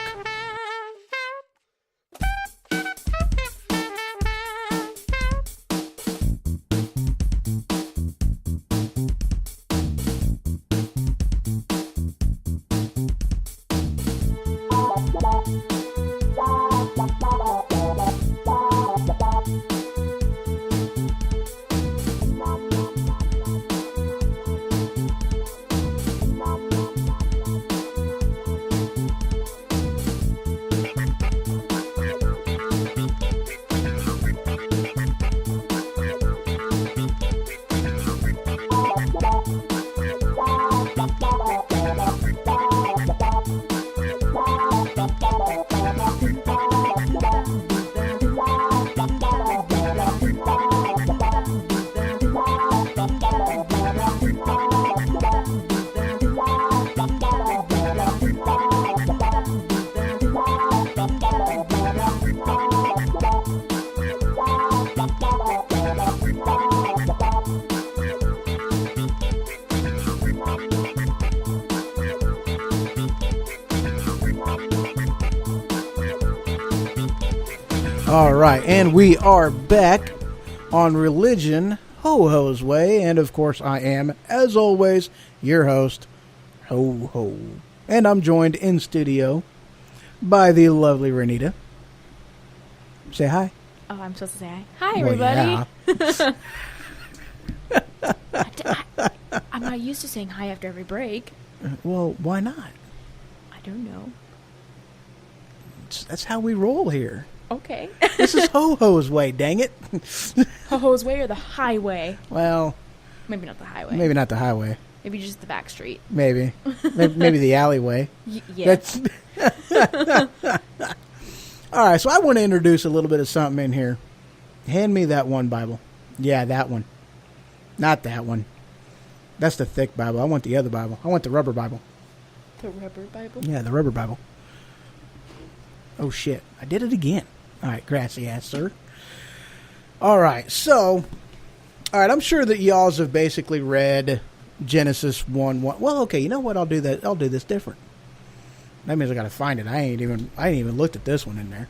All right, and we are back on Religion Ho-Ho's Way, and of course I am, as always, your host, Ho-Ho. And I'm joined in studio by the lovely Renita. Say hi. Oh, I'm supposed to say hi. Hi, Well, everybody. yeah. I'm not used to saying hi after every break. Well, why not? I don't know. That's how we roll here. Okay. This is Ho-Ho's Way, dang it. Ho-Ho's Way or the highway? Well, Maybe not the highway. maybe not the highway. Maybe just the back street. Maybe. Maybe the alleyway. Yeah. That's all right, so I want to introduce a little bit of something in here. Hand me that one Bible. Yeah, that one. Not that one. That's the thick Bible. I want the other Bible. I want the rubber Bible. The rubber Bible? Yeah, the rubber Bible. Oh, shit. I did it again. All right, grassy ass, sir. All right, so, all right, I'm sure that y'all have basically read Genesis 1:1. Well, okay, you know what? I'll do that. I'll do this different. That means I got to find it. I ain't even looked at this one in there.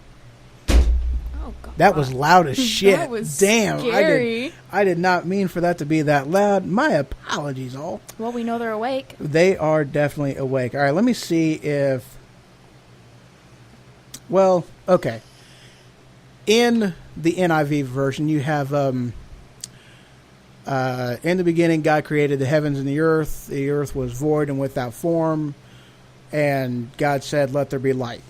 Oh, God. That was loud as shit. That was Damn. scary. I did not mean for that to be that loud. My apologies, all. Well, we know they're awake. They are definitely awake. All right, let me see if. Well, okay. In the NIV version, you have in the beginning, God created the heavens and the earth. The earth was void and without form, and God said, "Let there be light."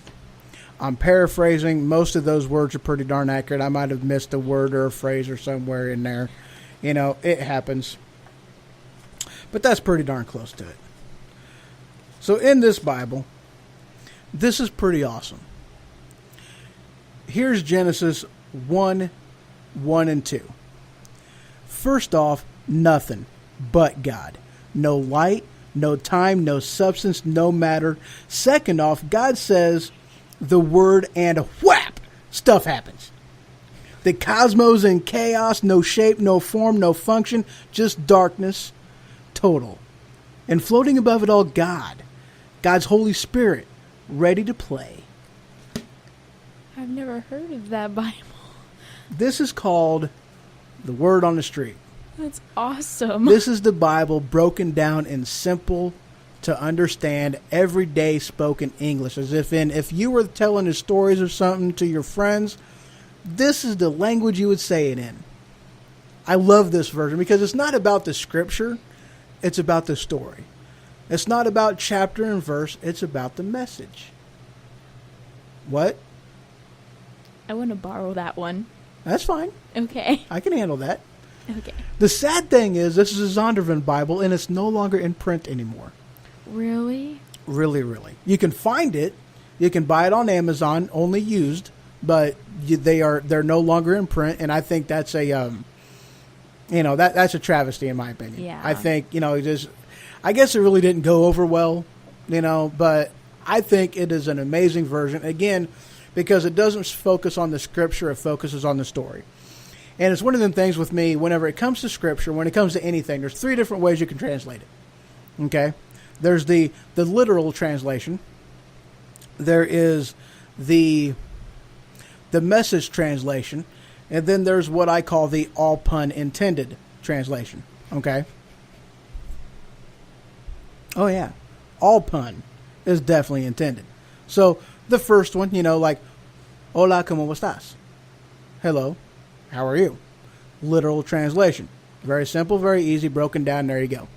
I'm paraphrasing. Most of those words are pretty darn accurate. I might have missed a word or a phrase or somewhere in there. You know, it happens. But that's pretty darn close to it. So in this Bible, this is pretty awesome. Here's Genesis 1:1 and 2. First off, nothing but God. No light, no time, no substance, no matter. Second off, God says the word and whap, stuff happens. The cosmos in chaos, no shape, no form, no function, just darkness. total. And floating above it all, God. God's Holy Spirit, ready to play. I've never heard of that Bible. This is called the Word on the Street. That's awesome. This is the Bible broken down in simple to understand everyday spoken English. As if you were telling the stories or something to your friends, this is the language you would say it in. I love this version because it's not about the scripture, it's about the story. It's not about chapter and verse, it's about the message. What? I want to borrow that one. That's fine. Okay. I can handle that. Okay. The sad thing is, this is a Zondervan Bible, and it's no longer in print anymore. Really? Really, really. You can find it. You can buy it on Amazon, only used, but they're no longer in print, and I think that's that's a travesty in my opinion. Yeah. I think I guess it really didn't go over well, but I think it is an amazing version again because it doesn't focus on the scripture; it focuses on the story. And it's one of them things with me, whenever it comes to scripture, when it comes to anything, there's 3 different ways you can translate it. Okay? There's the literal translation. There is the Message translation. And then there's what I call the all pun intended translation. Okay? Oh, yeah. All pun is definitely intended. So, the first one, like, Hola, ¿cómo estás? Hello. How are you? Literal translation. Very simple, very easy, broken down. There you go.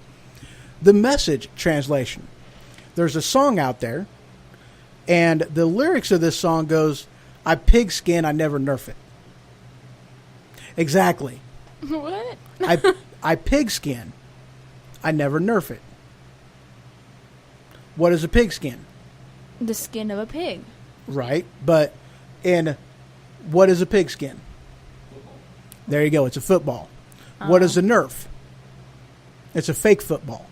The Message translation. There's a song out there, and the lyrics of this song goes, I pigskin, I never nerf it. Exactly. What? I pigskin, I never nerf it. What is a pigskin? The skin of a pig. Right, but what is a pigskin? There you go. It's a football. What is a Nerf? It's a fake football.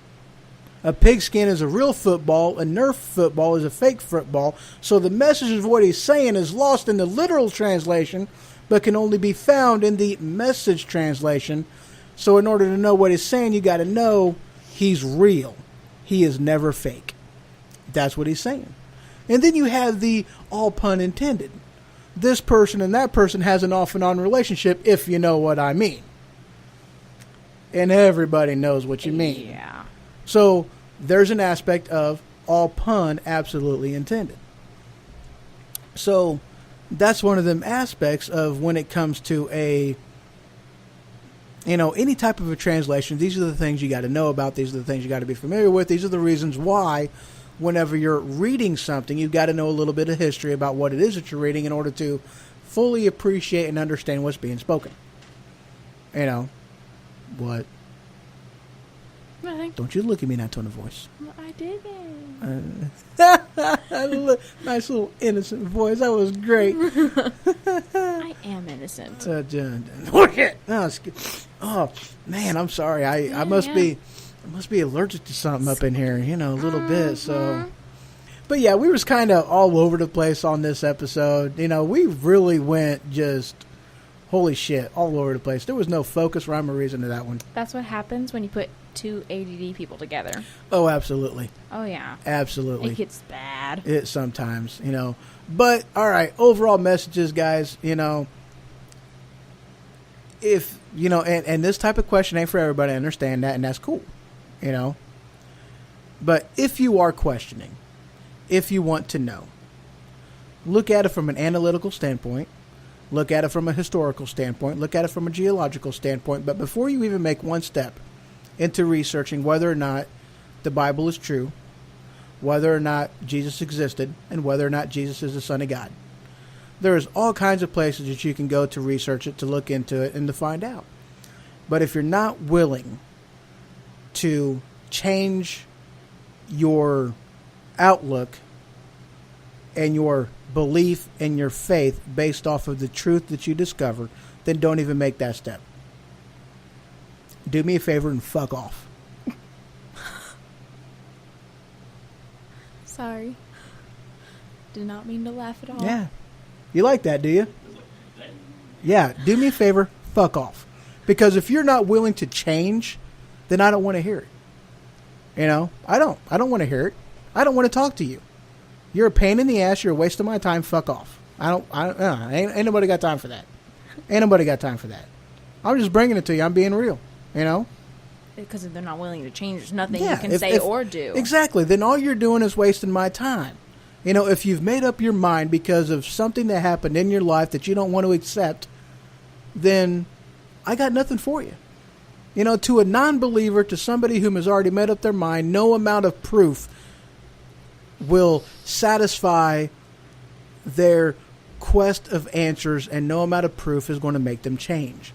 A pigskin is a real football. A Nerf football is a fake football. So the message of what he's saying is lost in the literal translation, but can only be found in the Message translation. So in order to know what he's saying, you got to know he's real. He is never fake. That's what he's saying. And then you have the all pun intended. This person and that person has an off and on relationship, if you know what I mean. And everybody knows what you mean. Yeah. So there's an aspect of all pun absolutely intended. So that's one of them aspects of when it comes to any type of a translation. These are the things you got to know about. These are the things you got to be familiar with. These are the reasons why whenever you're reading something, you've got to know a little bit of history about what it is that you're reading in order to fully appreciate and understand what's being spoken. What? Nothing. Don't you look at me in that tone of voice. I didn't. Nice little innocent voice. That was great. I am innocent. Oh man, I'm sorry. I must be allergic to something up in here, a little bit. So, but yeah, we was kind of all over the place on this episode. We really went just holy shit all over the place. There was no focus, rhyme, or reason to that one. That's what happens when you put 2 ADD people together. Oh, absolutely. Oh yeah. Absolutely. It gets bad. It sometimes, But all right, overall messages, guys. If and this type of question ain't for everybody. I understand that, and that's cool. But if you are questioning, if you want to know, look at it from an analytical standpoint, look at it from a historical standpoint, look at it from a geological standpoint. But before you even make one step into researching whether or not the Bible is true, whether or not Jesus existed, and whether or not Jesus is the Son of God, there's all kinds of places that you can go to research it, to look into it, and to find out. But if you're not willing to change your outlook and your belief and your faith based off of the truth that you discover, then don't even make that step. Do me a favor and fuck off. Sorry. Did not mean to laugh at all. Yeah. You like that, do you? Yeah. Do me a favor, fuck off. Because if you're not willing to change, then I don't want to hear it. You know, I don't want to hear it. I don't want to talk to you. You're a pain in the ass. You're a waste of my time. Fuck off. Ain't nobody got time for that. Ain't nobody got time for that. I'm just bringing it to you. I'm being real. You know? Because if they're not willing to change, there's nothing you can say or do. Exactly. Then all you're doing is wasting my time. You know, if you've made up your mind because of something that happened in your life that you don't want to accept, then I got nothing for you. You know, to a non-believer, to somebody whom has already made up their mind, no amount of proof will satisfy their quest of answers, and no amount of proof is going to make them change.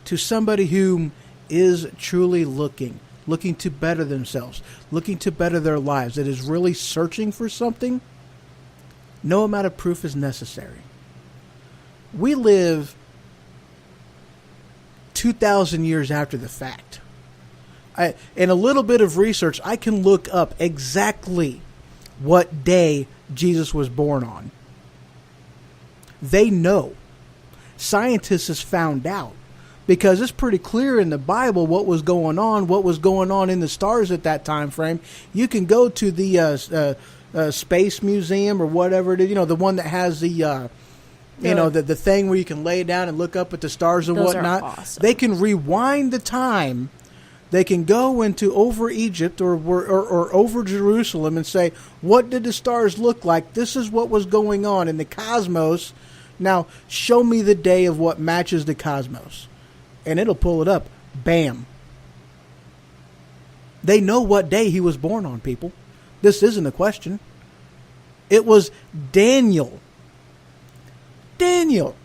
To somebody whom is truly looking to better themselves, looking to better their lives, that is really searching for something, no amount of proof is necessary. We live 2,000 years after the fact. In a little bit of research, I can look up exactly what day Jesus was born on. They know. Scientists has found out. Because it's pretty clear in the Bible what was going on in the stars at that time frame. You can go to the Space Museum or whatever it is, you know, the one that has the the thing where you can lay down and look up at the stars and whatnot. Are awesome. They can rewind the time. They can go into over Egypt or over Jerusalem and say, what did the stars look like? This is what was going on in the cosmos. Now, show me the day of what matches the cosmos. And it'll pull it up. Bam. They know what day he was born on, people. This isn't a question. It was Daniel. Daniel.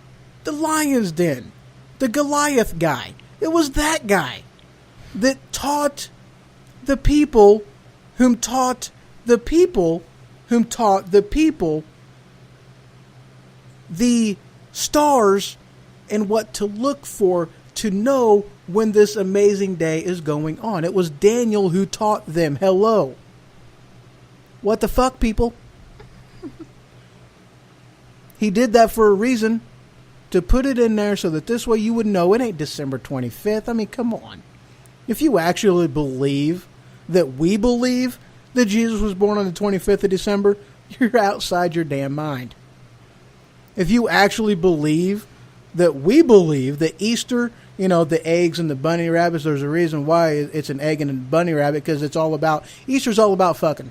The lion's den. The Goliath guy. It was that guy that taught the people whom taught the people whom taught the people the stars and what to look for to know when this amazing day is going on. It was Daniel who taught them. Hello. What the fuck, people? He did that for a reason. To put it in there so that this way you would know it ain't December 25th. I mean, come on. If you actually believe that we believe that Jesus was born on the 25th of December, you're outside your damn mind. If you actually believe that we believe that Easter, you know, the eggs and the bunny rabbits, there's a reason why it's an egg and a bunny rabbit, because Easter's all about fucking.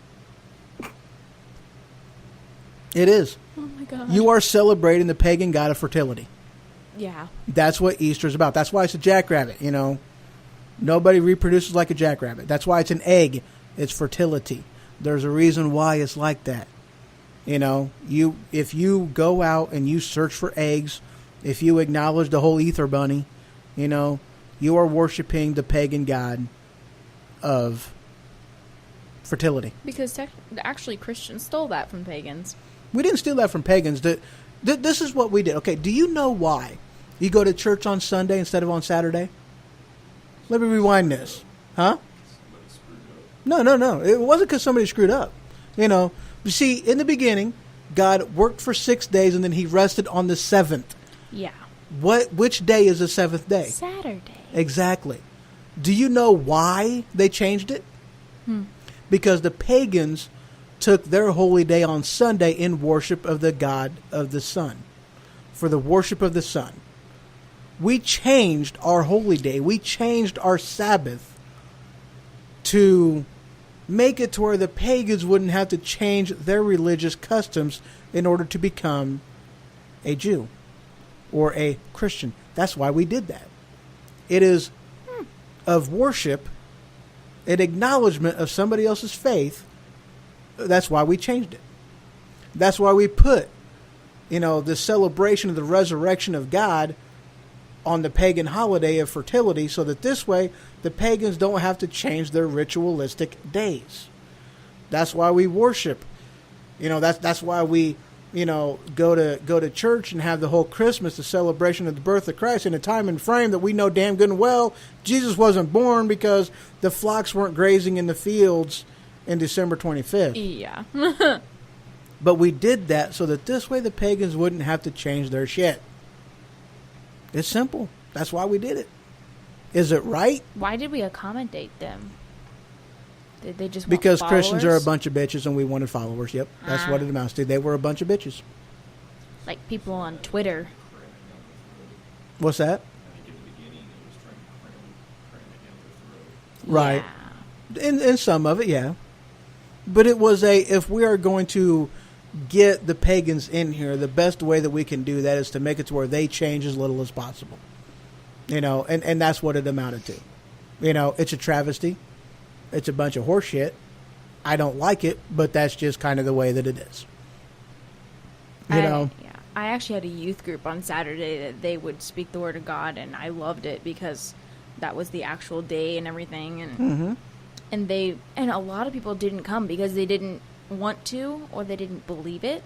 It is. Oh my God. You are celebrating the pagan god of fertility. Yeah. That's what Easter's about. That's why it's a jackrabbit, you know. Nobody reproduces like a jackrabbit. That's why it's an egg. It's fertility. There's a reason why it's like that. You know, if you go out and you search for eggs, if you acknowledge the whole ether bunny, you know, you are worshiping the pagan god of fertility. Because actually Christians stole that from pagans. We didn't steal that from pagans. This is what we did. Okay, do you know why you go to church on Sunday instead of on Saturday? Let me rewind this. Huh? No. It wasn't because somebody screwed up. You know, you see, in the beginning, God worked for 6 days and then he rested on the seventh. Yeah. Which day is the seventh day? Saturday. Exactly. Do you know why they changed it? Because the pagans took their holy day on Sunday in worship of the God of the sun. For the worship of the sun. We changed our holy day. We changed our Sabbath to make it to where the pagans wouldn't have to change their religious customs in order to become a Jew or a Christian. That's why we did that. It is of worship, an acknowledgement of somebody else's faith. That's why we changed it. That's why we put, you know, the celebration of the resurrection of God on the pagan holiday of fertility, so that this way the pagans don't have to change their ritualistic days. That's why we worship. You know, that's why we, you know, go to church and have the whole Christmas, the celebration of the birth of Christ, in a time and frame that we know damn good and well Jesus wasn't born, because the flocks weren't grazing in the fields in December 25th. Yeah. But we did that so that this way the pagans wouldn't have to change their shit. It's simple. That's why we did it. Is it right? Why did we accommodate them? They just want Because Christians are a followers? bunch of bitches and we wanted followers. Yep, that's what it amounts to. They were a bunch of bitches. Like people on Twitter. What's that? I think in the beginning it was trying to cram it down their throat. Right. In some of it, yeah. But it was if we are going to get the pagans in here, the best way that we can do that is to make it to where they change as little as possible. You know, and that's what it amounted to. You know, it's a travesty. It's a bunch of horse shit. I don't like it, but that's just kind of the way that it is. You know? Yeah. I actually had a youth group on Saturday that they would speak the word of God, and I loved it because that was the actual day and everything. And and a lot of people didn't come because they didn't want to or they didn't believe it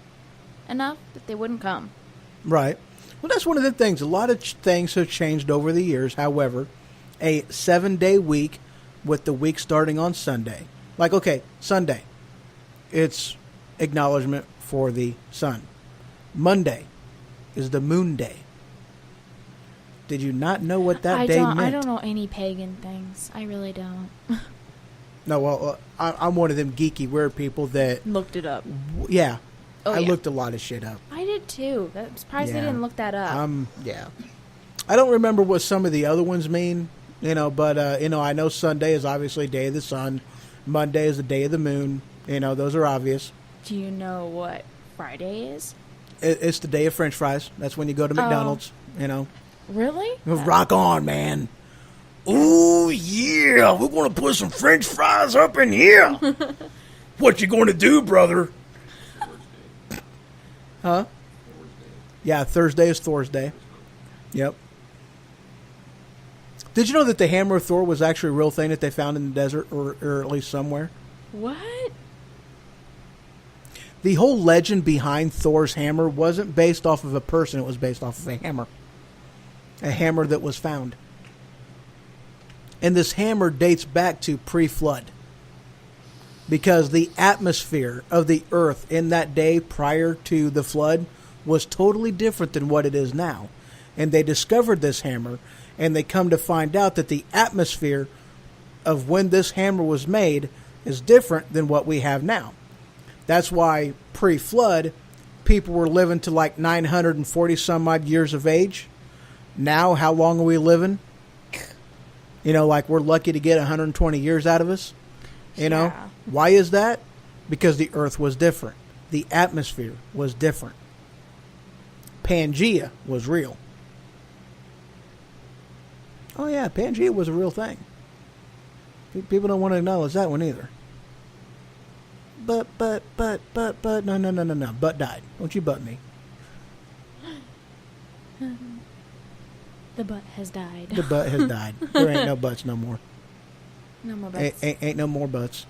enough that they wouldn't come. Right. Well, that's one of the things. A lot of things have changed over the years. However, a 7-day week with the week starting on Sunday. Like, okay, Sunday. It's acknowledgement for the sun. Monday is the moon day. Did you not know what that day meant? I don't know any pagan things. I really don't. No, well, I'm one of them geeky weird people that, Looked it up. yeah. Oh, I yeah. looked a lot of shit up. I did too. I'm surprised Yeah. they didn't look that up. Yeah. I don't remember what some of the other ones mean, you know, but, you know, I know Sunday is obviously day of the sun. Monday is the day of the moon. You know, those are obvious. Do you know what Friday is? It's the day of French fries. That's when you go to McDonald's, you know. Really? Rock on, man. Ooh, yeah. We're going to put some French fries up in here. What you going to do, brother? Huh? Yeah, Thursday is Thor's Day. Yep. Did you know that the hammer of Thor was actually a real thing that they found in the desert, or at least somewhere? What? The whole legend behind Thor's hammer wasn't based off of a person. It was based off of a hammer. A hammer that was found. And this hammer dates back to pre-flood. Because the atmosphere of the earth in that day prior to the flood was totally different than what it is now. And they discovered this hammer, and they come to find out that the atmosphere of when this hammer was made is different than what we have now. That's why pre-flood, people were living to like 940 some odd years of age. Now, how long are we living? You know, like we're lucky to get 120 years out of us. You know, Yeah. why is that? Because the earth was different. The atmosphere was different. Pangea was real. Oh yeah, Pangea was a real thing. People don't want to acknowledge that one either. But, no. Butt died. Don't you butt me. The butt has died. The butt has died. There ain't no butts no more. No more butts. Ain't no more butts.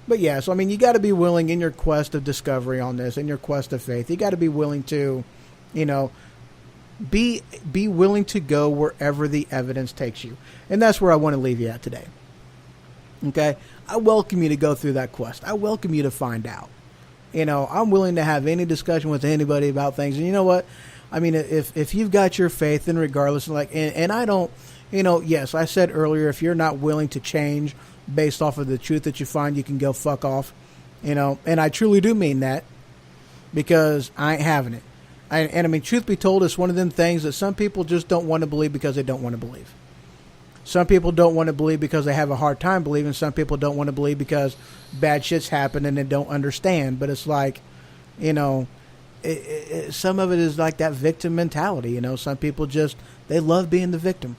But yeah, so I mean, you got to be willing in your quest of discovery on this, in your quest of faith. You got to be willing to, you know, be willing to go wherever the evidence takes you, and that's where I want to leave you at today. Okay, I welcome you to go through that quest. I welcome you to find out. You know, I'm willing to have any discussion with anybody about things, and you know what? I mean, if you've got your faith, then regardless, and I don't, you know, yes, I said earlier, if you're not willing to change based off of the truth that you find, you can go fuck off, you know, and I truly do mean that, because I ain't having it. And I mean, truth be told, it's one of them things that some people just don't want to believe because they don't want to believe. Some people don't want to believe because they have a hard time believing. Some people don't want to believe because bad shit's happened and they don't understand. But it's like, you know, some of it is like that victim mentality. You know, some people just, they love being the victim.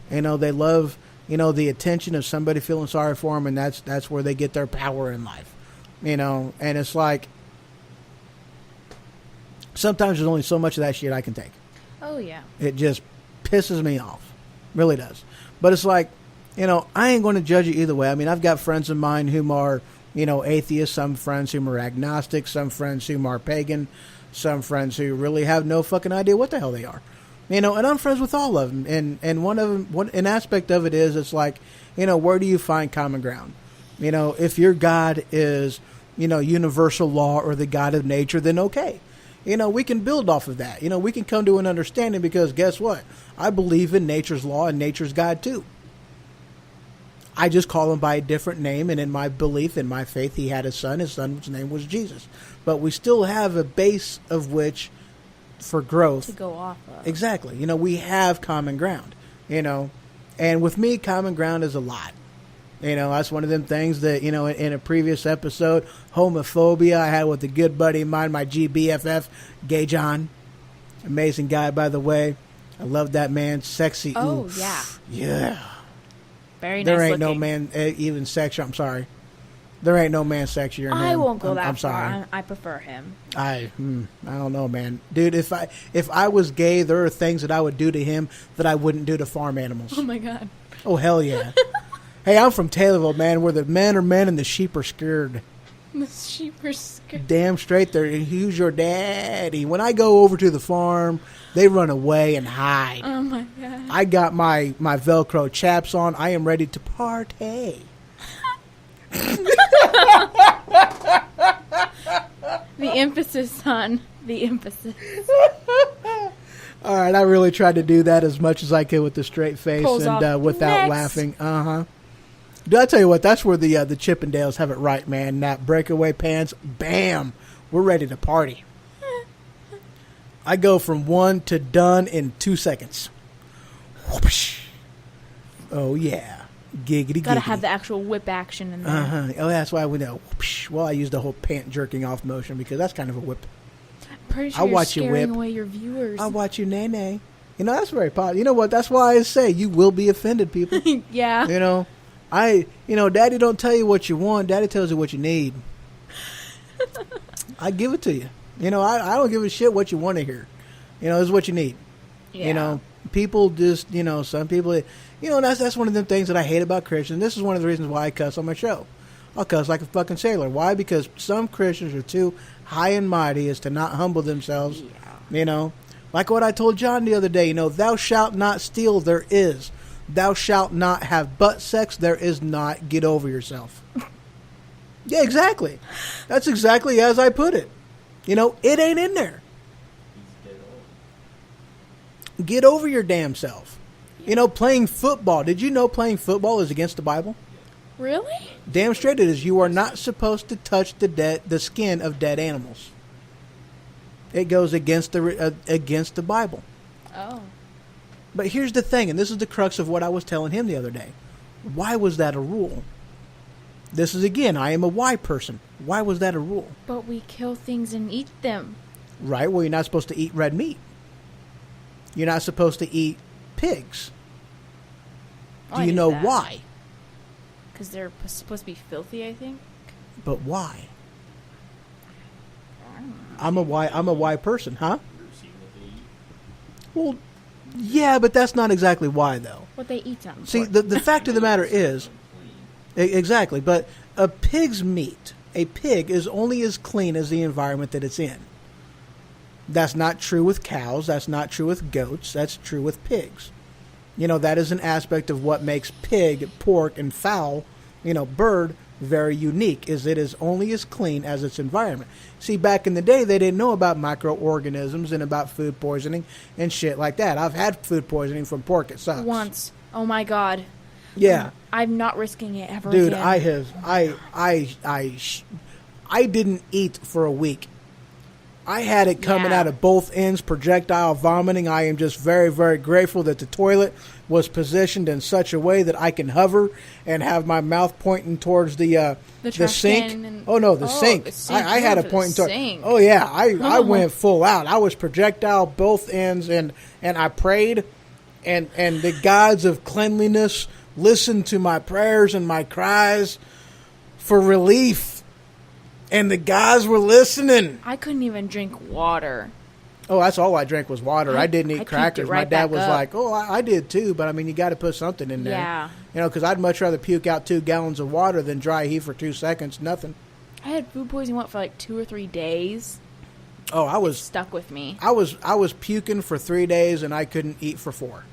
You know, they love, you know, the attention of somebody feeling sorry for them, and that's where they get their power in life. You know, and it's like, sometimes there's only so much of that shit I can take. Oh, yeah. It just pisses me off. Really does. But it's like, you know, I ain't going to judge you either way. I mean, I've got friends of mine who are, you know, atheists, some friends who are agnostic, some friends who are pagan, some friends who really have no fucking idea what the hell they are. You know, and I'm friends with all of them. And one of them, an aspect of it is, it's like, you know, where do you find common ground? You know, if your God is, you know, universal law or the God of nature, then okay. You know, we can build off of that. You know, we can come to an understanding because guess what? I believe in nature's law and nature's God too. I just call him by a different name, and in my belief, in my faith, he had a son. His son's name was Jesus. But we still have a base of which, for growth, To go off of. exactly. You know, we have common ground. You know, and with me, common ground is a lot. You know, that's one of them things that, you know, in a previous episode, homophobia I had with a good buddy of mine, my GBFF, Gay John. Amazing guy, by the way. I love that man. Sexy. Oh, Ooh. yeah. Yeah. Very nice There ain't no looking. man even sexier. I'm sorry. There ain't no man sexier than I him. won't go that I'm far. sorry. I prefer him. I don't know, man. Dude, if I was gay, there are things that I would do to him that I wouldn't do to farm animals. Oh my god. Oh, hell yeah. Hey, I'm from Taylorville, man, where the men are men and the sheep are scared. The sheep are scared. Damn straight, they're, who's your daddy? When I go over to the farm, they run away and hide. Oh my god. I got my Velcro chaps on. I am ready to partay. The emphasis, son. The emphasis. All right, I really tried to do that as much as I could with a straight face Pulls and off. without Next. laughing. Dude, I tell you what, that's where the Chippendales have it right, man. That breakaway pants, bam, we're ready to party. I go from 1 to done in 2 seconds. Whoopsh. Oh yeah, giggity. Gotta giggity. have the actual whip action in there. Oh, that's why we know. Whoopsh. Well, I used the whole pant jerking off motion because that's kind of a whip. Pretty sure I'll you're watch you scaring whip. away your viewers. I'll watch you nay. You know, that's very popular. You know what? That's why I say you will be offended, people. Yeah. You know, Daddy don't tell you what you want. Daddy tells you what you need. I give it to you. You know, I don't give a shit what you want to hear. You know, this is what you need. Yeah. You know, people just, you know, some people, you know, that's one of the things that I hate about Christians. This is one of the reasons why I cuss on my show. I'll cuss like a fucking sailor. Why? Because some Christians are too high and mighty as to not humble themselves. Yeah. You know, like what I told John the other day, you know, thou shalt not steal, there is. Thou shalt not have butt sex, there is not. Get over yourself. Yeah, exactly. That's exactly as I put it. You know, it ain't in there. He's dead old. Get over your damn self. You know, playing football. Did you know playing football is against the Bible? Really? Damn straight it is. You are not supposed to touch the skin of dead animals. It goes against the Bible. Oh. But here's the thing, and this is the crux of what I was telling him the other day. Why was that a rule? This is, again, I am a why person. Why was that a rule? But we kill things and eat them. Right? Well, you're not supposed to eat red meat. You're not supposed to eat pigs. Do you know why? Because they're supposed to be filthy, I think. But why? I'm a why person, huh? You ever seen what they eat? Well, yeah, but that's not exactly why, though. What they eat on. See, the fact of the matter is, exactly, but a pig's meat, a pig is only as clean as the environment that it's in. That's not true with cows. That's not true with goats. That's true with pigs. You know, that is an aspect of what makes pig, pork, and fowl, you know, bird, very unique, is it is only as clean as its environment. See, back in the day, they didn't know about microorganisms and about food poisoning and shit like that. I've had food poisoning from pork. It sucks. Once. Oh my god. Yeah. I'm not risking it ever Dude, again. I didn't eat for a week. I had it coming Yeah. out of both ends, projectile vomiting. I am just very, very grateful that the toilet was positioned in such a way that I can hover and have my mouth pointing towards the trash sink. can and- Oh no, the Oh, sink. the sink. I You had a went for the pointing towards. sink. Oh yeah, I went full out. I was projectile both ends, and I prayed, and the gods of cleanliness listened to my prayers and my cries for relief. And the guys were listening. I couldn't even drink water. Oh, that's all I drank was water. I didn't I eat puked crackers. it right My dad back was up. like, "Oh, I did too," but I mean, you got to put something in there. Yeah. You know, because I'd much rather puke out 2 gallons of water than dry heave for 2 seconds. Nothing. I had food poisoning what for like 2 or 3 days. Oh, I was Stuck with me. I was puking for 3 days and I couldn't eat for 4.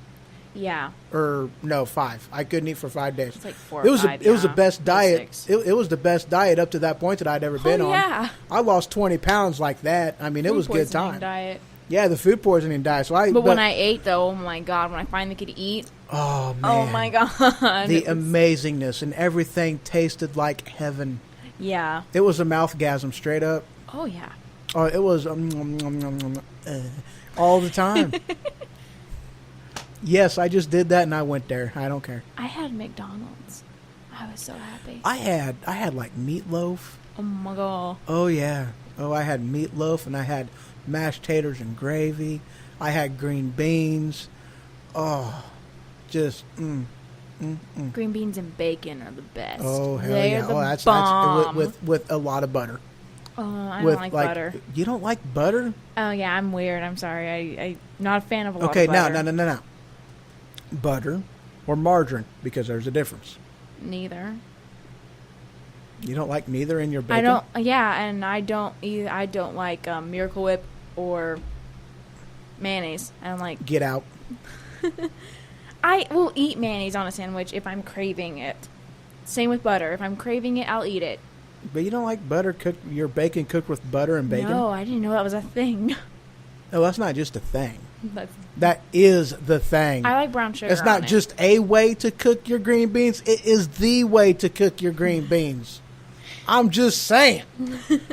Yeah. Or no, 5. I couldn't eat for 5 days. It's like 4 It or was 5, it was the yeah. best Or diet. 6. It was the best diet up to that point that I'd ever been on. yeah. I lost 20 pounds like that. I mean, it Food was good poisoning time. Diet. Yeah, the food poisoning diet. So But when I ate though, oh my god, when I finally could eat, Oh man. Oh my god. The It was- amazingness, and everything tasted like heaven. Yeah. It was a mouthgasm straight up. Oh yeah. Oh, it was all the time. Yes, I just did that and I went there. I don't care. I had McDonald's. I was so happy. I had like meatloaf. Oh my god. Oh yeah. Oh, I had meatloaf and I had mashed taters and gravy. I had green beans. Oh, just Green beans and bacon are the best. oh hell They're yeah. the Oh, that's bomb. with a lot of butter. Oh, I with don't like butter. You don't like butter? Oh yeah, I'm weird. I'm sorry. I'm not a fan of a lot Okay, of now, butter. no. Butter or margarine, because there's a difference. Neither. You don't like neither in your bacon? I don't. Yeah, and I don't either. I don't like Miracle Whip or mayonnaise. I don't like. Get out. I will eat mayonnaise on a sandwich if I'm craving it. Same with butter. If I'm craving it, I'll eat it. But you don't like butter cooked, your bacon cooked with butter and bacon? No, I didn't know that was a thing. No, that's not just a thing. That's, That is the thing. I like brown sugar. It's not on it. just a way to cook your green beans. It is the way to cook your green beans. I'm just saying.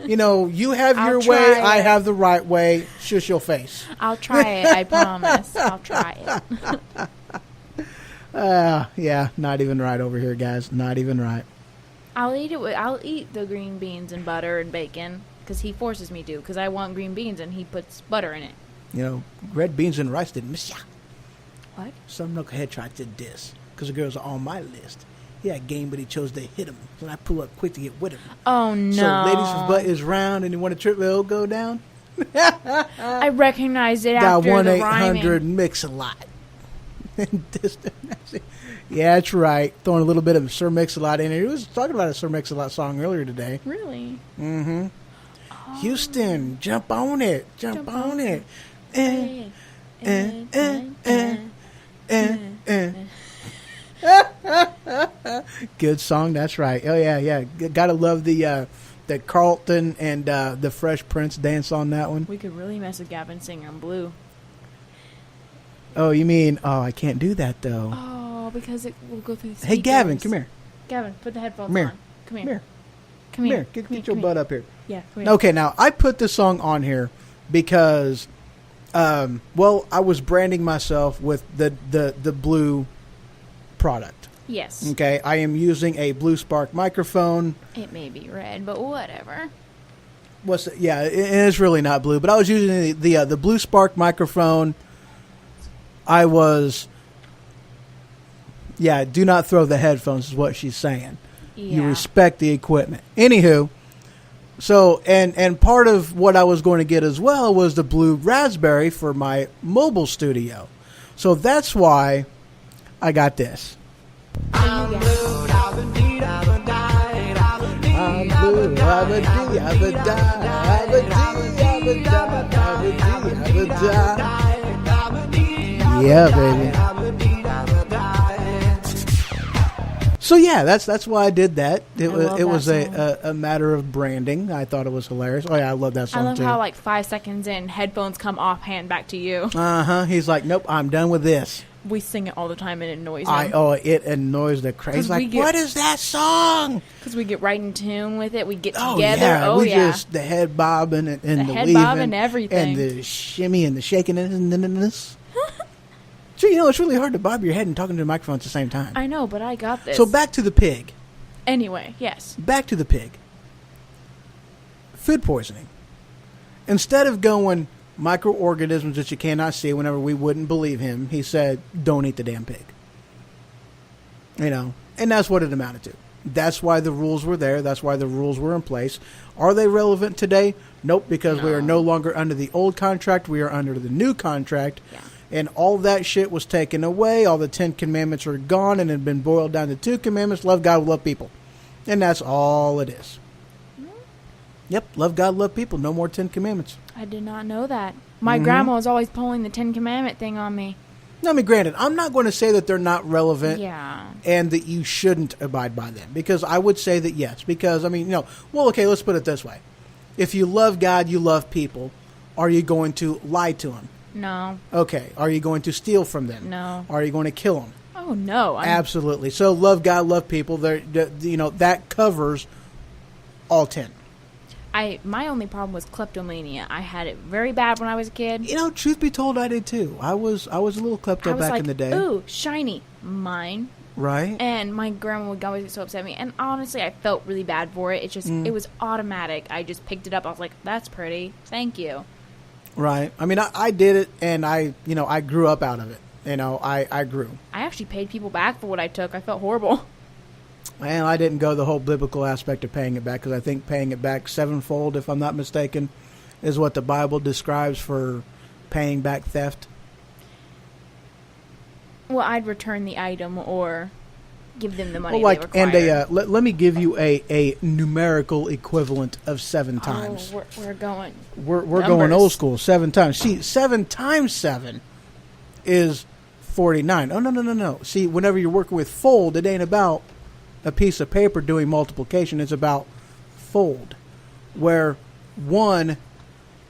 You know, you have I'll your try way. it. I have the right way. Shush your face. I'll try it. I promise. I'll try it. Yeah, not even right over here, guys. Not even right. I'll eat it. I'll eat the green beans and butter and bacon because he forces me to. Because I want green beans and he puts butter in it. You know, red beans and rice didn't miss ya. What? Some knucklehead tried to diss because the girls are on my list. He had game, but he chose to hit him. So I pull up quick to get with him. Oh no! So ladies' butt is round, and you want to trip will go down. I recognized it Dial after the rhyming. 1-800 mix a lot. Yeah, that's right. Throwing a little bit of Sir Mix-a-Lot in here. He was talking about a Sir Mix-a-Lot song earlier today. Really? Mm-hmm. Houston, jump on it. Jump on it. Eh, Good song, that's right. Oh, yeah. Gotta love the Carlton and the Fresh Prince dance on that one. We could really mess with Gavin singing on Blue. Oh, you mean, I can't do that, though. Oh, because it will go through the Hey, Gavin, speakers. come here. Gavin, put the headphones Come here. on. Come here. Come here. Come here. Get Come your here. butt up here. Yeah, come here. Okay, now I put this song on here because, I was branding myself with the Blue product. Yes. Okay, I am using a Blue Spark microphone. It may be red, but whatever. What's it? Yeah, it is really not blue, but I was using the Blue Spark microphone. I was, do not throw the headphones is what she's saying. Yeah. You respect the equipment. Anywho, so, and part of what I was going to get as well was the Blue Raspberry for my mobile studio. So that's why I got this. I'm blue. I'm blue, I'm a D, I'm a die, I'm a D, I'm a die, I'm a D, I'm a die. Yeah, baby. So yeah, that's why I did that. It was a matter of branding. I thought it was hilarious. Oh yeah, I love that I song love too. how 5 seconds in, headphones come offhand back to you. He's like, nope, I'm done with this. We sing it all the time and it annoys him. It annoys the crazy. 'Cause Like, what is that song? Because we get right in tune with it. We get Oh together. yeah, Oh, just the head bobbing and the head weaving bob and everything. and the shimmy and the shaking and this. So it's really hard to bob your head and talking to the microphone at the same time. I know, but I got this. So back to the pig. Anyway, yes. Back to the pig. Food poisoning. Instead of going microorganisms that you cannot see, whenever we wouldn't believe him, he said, don't eat the damn pig. And that's what it amounted to. That's why the rules were there. That's why the rules were in place. Are they relevant today? Nope, because we are no longer under the old contract. We are under the new contract. Yeah. And all that shit was taken away. All the 10 commandments are gone and had been boiled down to 2 commandments. Love God, love people. And that's all it is. Yep, love God, love people. No more 10 commandments. I did not know that. My grandma was always pulling the 10 Commandment thing on me. Now, I mean, granted, I'm not going to say that they're not relevant Yeah. and that you shouldn't abide by them. Because I would say that yes. Because, okay, let's put it this way. If you love God, you love people. Are you going to lie to them? No. Okay. Are you going to steal from them? No. Are you going to kill them? Oh no! Absolutely. So love God, love people. That covers all 10. My only problem was kleptomania. I had it very bad when I was a kid. Truth be told, I did too. I was a little klepto back in the day. Ooh, shiny, mine. Right. And my grandma would always get so upset at me. And honestly, I felt really bad for it. It just, it was automatic. I just picked it up. I was like, that's pretty. Thank you. Right. I mean, I did it, and I grew up out of it. I grew. I actually paid people back for what I took. I felt horrible. And I didn't go the whole biblical aspect of paying it back, because I think paying it back sevenfold, if I'm not mistaken, is what the Bible describes for paying back theft. Well, I'd return the item or give them the money Well, they required. let me give you a numerical equivalent of 7 times. Oh, we're going. We're numbers. going old school. 7 times. See, 7 times 7 is 49. Oh, no. See, whenever you're working with fold, it ain't about a piece of paper doing multiplication. It's about fold, where 1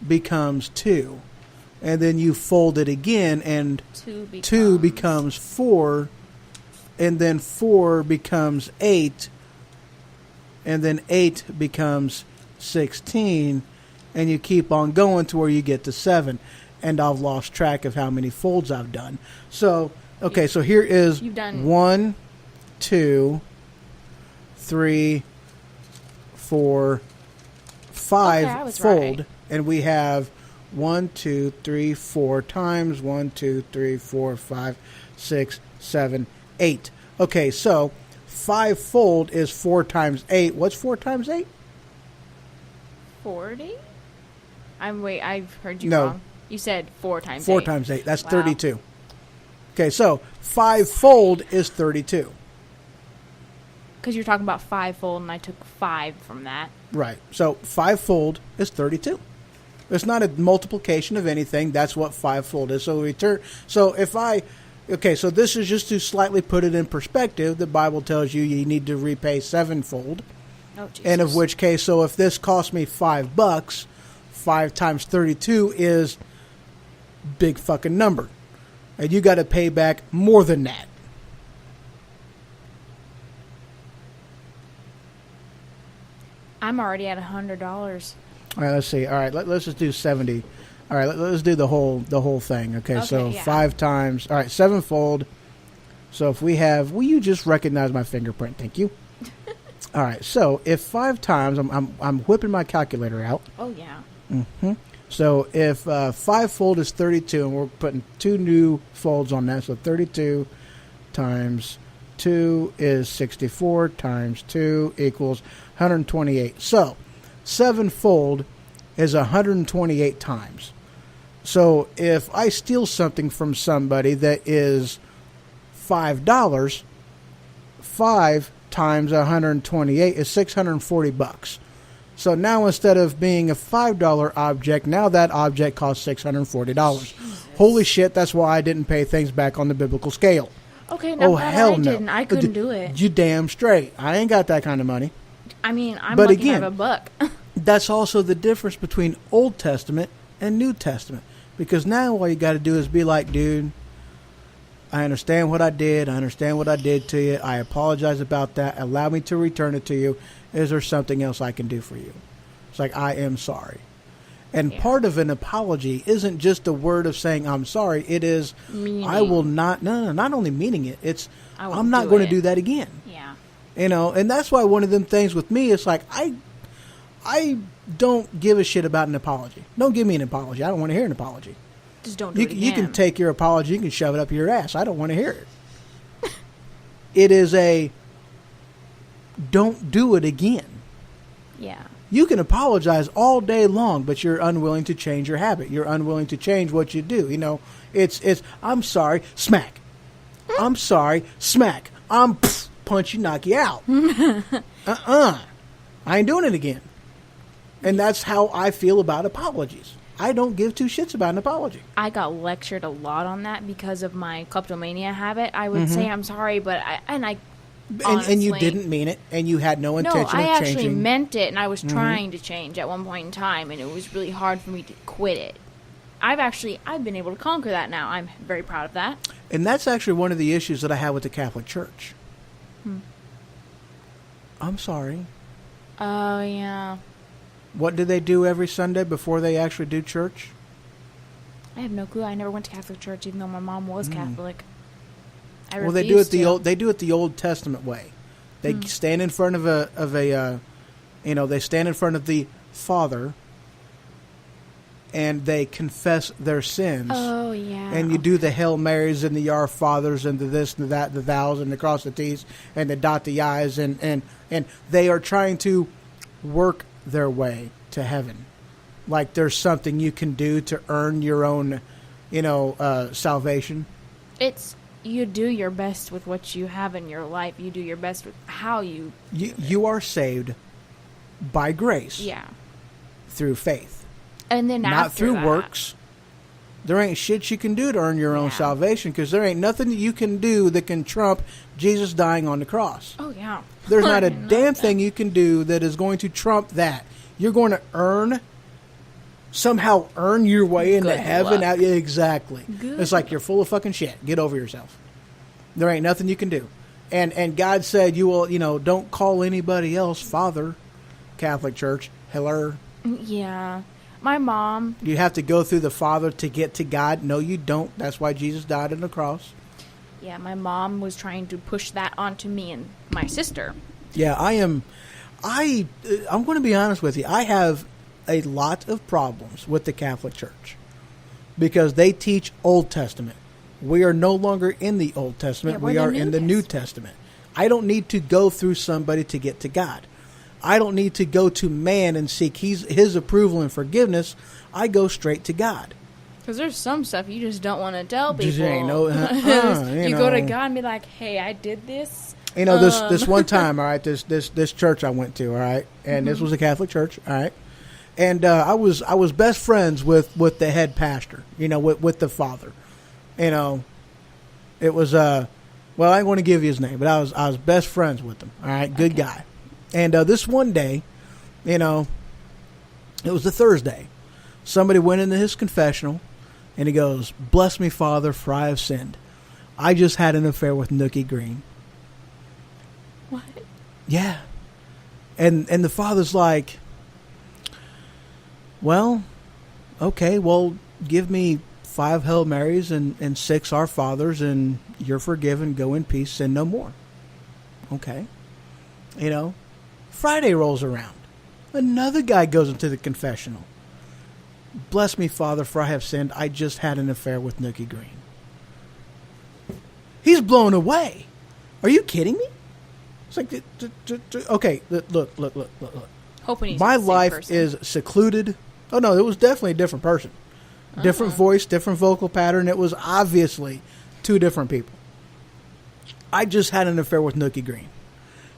becomes 2. And then you fold it again, and 2 becomes 4, and then 4 becomes 8, and then 8 becomes 16, and you keep on going to where you get to 7. And I've lost track of how many folds I've done. So, okay, so here is 1, 2, 3, 4, 5 fold, right. And we have 1, 2, 3, 4 times 1, 2, 3, 4, 5, 6, 7, 8. Okay, so 5 fold is 4 times 8. What's 4 times 8? 40? I've heard you wrong. You said 4 times 8. 4 times 8. That's wow. 32. Okay, so 5 fold is 32. Because you're talking about 5 fold, and I took 5 from that. Right. So 5 fold is 32. It's not a multiplication of anything. That's what 5 fold is. So so this is just to slightly put it in perspective. The Bible tells you need to repay 7 fold. Oh, Jesus. And of which case, so if this cost me $5, 5 times 32 is big fucking number. And you got to pay back more than that. I'm already at $100. All right, let's see. All right, let's just do 70. All right, let's do the whole thing. Okay, so yeah. 5 times. All right, 7 fold. So if we have, will you just recognize my fingerprint? Thank you. All right, so if 5 times, I'm whipping my calculator out. Oh yeah. Mm-hmm. So if 5 fold is 32, and we're putting 2 new folds on that, so 32 times 2 is 64 times 2 equals 128. So 7 fold is 128 times. So if I steal something from somebody that is $5, 5 times 128 is $640. So now instead of being a $5 object, now that object costs $640. Jesus. Holy shit, that's why I didn't pay things back on the biblical scale. Okay, now hell I didn't. I couldn't do it. You damn straight. I ain't got that kind of money. I mean, I'm lucky to have a buck. That's also the difference between Old Testament and New Testament. Because now all you got to do is be like, dude, I understand what I did. I understand what I did to you. I apologize about that. Allow me to return it to you. Is there something else I can do for you? It's like, I am sorry. And part of an apology isn't just a word of saying I'm sorry. It is, meaning. I will not, not only meaning it, it's, I'm not going to do that again. Yeah. And that's why one of them things with me, it's like, I don't give a shit about an apology. Don't give me an apology. I don't want to hear an apology. Just don't do it again. You can take your apology, you can shove it up your ass. I don't want to hear it. It is a, don't do it again. Yeah. You can apologize all day long, but you're unwilling to change your habit. You're unwilling to change what you do. It's I'm sorry, smack. I'm sorry, smack. I'm punch you, knock you out. I ain't doing it again. And that's how I feel about apologies. I don't give 2 shits about an apology. I got lectured a lot on that because of my kleptomania habit. I would say I'm sorry, but honestly, and you didn't mean it, and you had no intention of changing. No, I actually meant it, and I was trying to change at one point in time, and it was really hard for me to quit it. I've been able to conquer that now. I'm very proud of that. And that's actually one of the issues that I have with the Catholic Church. I'm sorry. Oh, yeah. What do they do every Sunday before they actually do church? I have no clue. I never went to Catholic church, even though my mom was Catholic. Well, they do it the Old Testament way. They stand in front of they stand in front of the Father, and they confess their sins. Oh, yeah. And you do the Hail Marys and the Our Fathers and the this and the that, the thous and the cross the T's and the dot the I's and they are trying to work their way to heaven. Like there's something you can do to earn your own, salvation. It's you do your best with what you have in your life. You do your best with how you. You are saved by grace. Yeah. Through faith. And then not after through that, works. There ain't shit you can do to earn your own salvation because there ain't nothing that you can do that can trump Jesus dying on the cross. Oh, yeah. There's not a damn thing you can do that is going to trump that. You're going to somehow earn your way into heaven. Luck. Yeah, exactly. Good It's like you're full of fucking shit. Get over yourself. There ain't nothing you can do. And God said you will, don't call anybody else Father, Catholic Church, Hiller. Yeah. My mom. You have to go through the Father to get to God. No, you don't. That's why Jesus died on the cross. Yeah, my mom was trying to push that onto me and my sister. Yeah, I'm going to be honest with you. I have a lot of problems with the Catholic Church because they teach Old Testament. We are no longer in the Old Testament. Yeah, we are in the New Testament. I don't need to go through somebody to get to God. I don't need to go to man and seek his approval and forgiveness. I go straight to God. Because there's some stuff you just don't want to tell people. Just ain't you go to God and be like, hey, I did this. This one time, all right, this church I went to, all right, and this was a Catholic church, all right, and I was best friends with the head pastor, with the father, it was well, I ain't going to give you his name, but I was best friends with him, all right, good guy, and this one day, it was a Thursday, somebody went into his confessional, and he goes, "Bless me, Father, for I have sinned. I just had an affair with Nookie Green." What? Yeah. And the father's like, well, okay, well, give me 5 Hail Marys and 6 Our Fathers, and you're forgiven. Go in peace, sin no more. Okay. Friday rolls around. Another guy goes into the confessional. "Bless me, Father, for I have sinned. I just had an affair with Nookie Green." He's blown away. Are you kidding me? It's like, okay, look. Hoping he's my the same life person. is secluded. Oh, no, it was definitely a different person. Different voice, different vocal pattern. It was obviously 2 different people. I just had an affair with Nookie Green.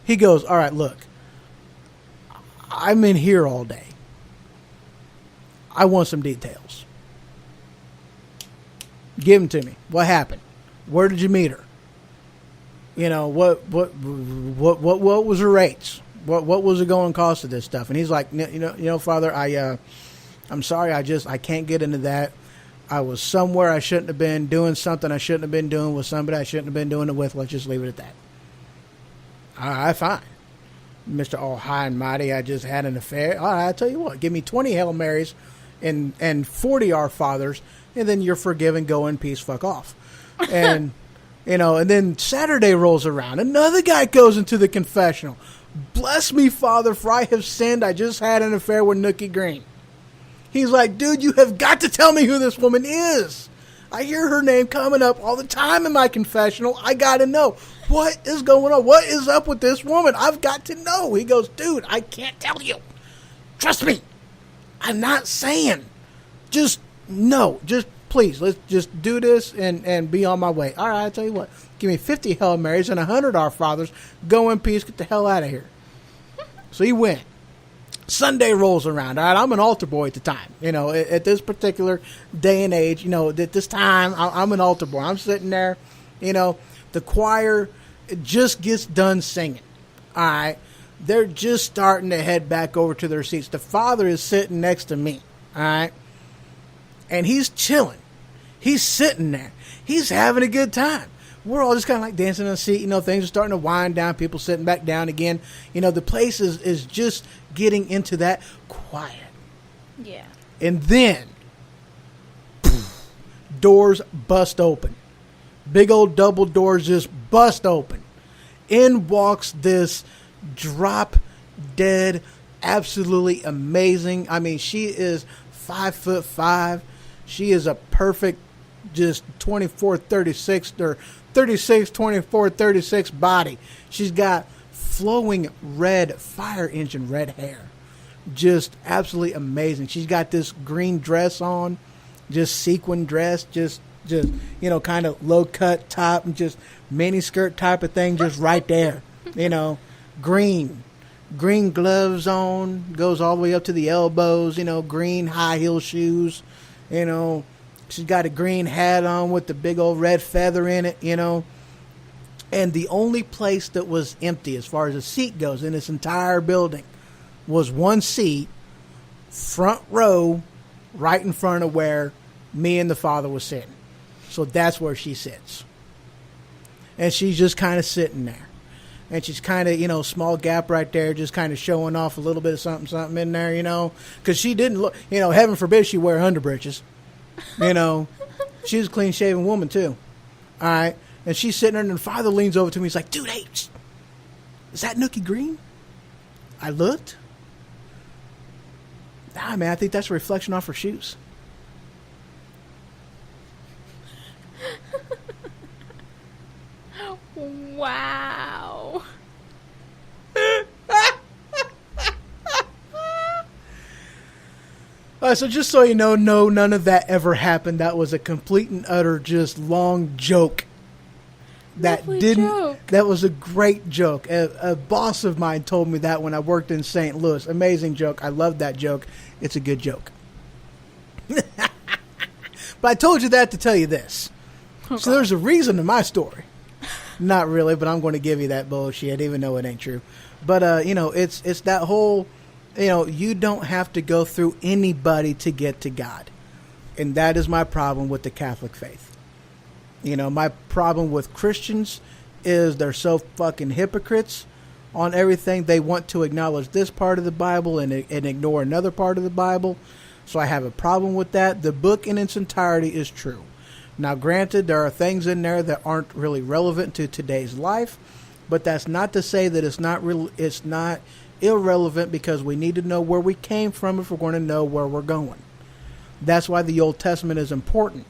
He goes, all right, look, I'm in here all day. I want some details. Give them to me. What happened? Where did you meet her? What was her rates? What was the going cost of this stuff? And he's like, Father, I'm sorry, I can't get into that. I was somewhere I shouldn't have been, doing something I shouldn't have been doing with somebody I shouldn't have been doing it with. Let's just leave it at that. All right, fine. Mr. All High and Mighty, I just had an affair. All right, I tell you what, give me 20 Hail Marys and 40 Our Fathers, and then you're forgiven, go in peace, fuck off. And, and then Saturday rolls around. Another guy goes into the confessional. "Bless me, Father, for I have sinned. I just had an affair with Nookie Green." He's like, dude, you have got to tell me who this woman is. I hear her name coming up all the time in my confessional. I got to know. What is going on? What is up with this woman? I've got to know. He goes, dude, I can't tell you. Trust me. I'm not saying. Just please, let's just do this and be on my way. All right, I'll tell you what. Give me 50 Hail Marys and 100 Our Fathers. Go in peace. Get the hell out of here. So he went. Sunday rolls around. All right, I'm an altar boy at the time. At this particular day and age, at this time, I'm an altar boy. I'm sitting there, the choir just gets done singing. All right, they're just starting to head back over to their seats. The father is sitting next to me. All right, And he's chilling. He's sitting there. He's having a good time. We're all just kind of like dancing on the seat. Things are starting to wind down. People sitting back down again. The place is just getting into that quiet. Yeah. And then, poof, doors bust open. Big old double doors just bust open. In walks this drop dead, absolutely amazing. I mean, she is 5'5". She is a perfect, just 24, 36 or 36, 24, 36 body. She's got flowing red fire engine red hair. Just absolutely amazing. She's got this green dress on, just sequin dress, just kind of low cut top and just mini skirt type of thing, just right there. Green gloves on, goes all the way up to the elbows. Green high heel shoes. She's got a green hat on with the big old red feather in it. And the only place that was empty as far as a seat goes in this entire building was one seat, front row, right in front of where me and the father was sitting. So that's where she sits. And she's just kind of sitting there. And she's kind of, small gap right there, just kind of showing off a little bit of something in there, Because she didn't look, heaven forbid she wear underbreeches. She's a clean-shaven woman, too. All right? And she's sitting there, and the father leans over to me. He's like, dude, hey, is that Nookie Green? I looked. Nah, man, I think that's a reflection off her shoes. Wow. So just so you know, no, none of that ever happened. That was a complete and utter just long joke. That was a great joke. A boss of mine told me that when I worked in St. Louis. Amazing joke. I love that joke. It's a good joke. But I told you that to tell you this. Okay. So there's a reason to my story. Not really, but I'm going to give you that bullshit, even though it ain't true. But, it's that whole, you don't have to go through anybody to get to God. And that is my problem with the Catholic faith. My problem with Christians is they're so fucking hypocrites on everything. They want to acknowledge this part of the Bible and ignore another part of the Bible. So I have a problem with that. The book in its entirety is true. Now, granted, there are things in there that aren't really relevant to today's life, but that's not to say that it's not irrelevant, because we need to know where we came from if we're going to know where we're going. That's why the Old Testament is important.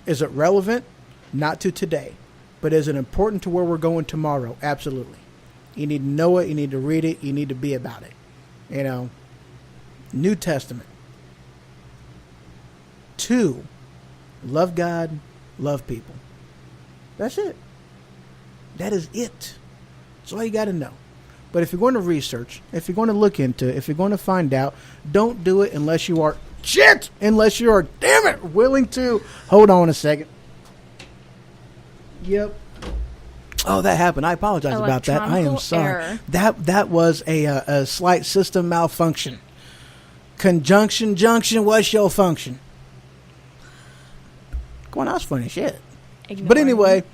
Is it relevant? Not to today, but is it important to where we're going tomorrow? Absolutely. You need to know it. You need to read it. You need to be about it. New Testament. 2, love God, love people. That's it. That is it. That's all you got to know. But if you're going to research, if you're going to look into it, if you're going to find out, don't do it unless you are damn it, willing to. Hold on a second. Yep. Oh, that happened. I apologize about that. I am sorry. Error. That was a slight system malfunction. Conjunction, junction, what's your function? Come on, that was funny shit. But anyway,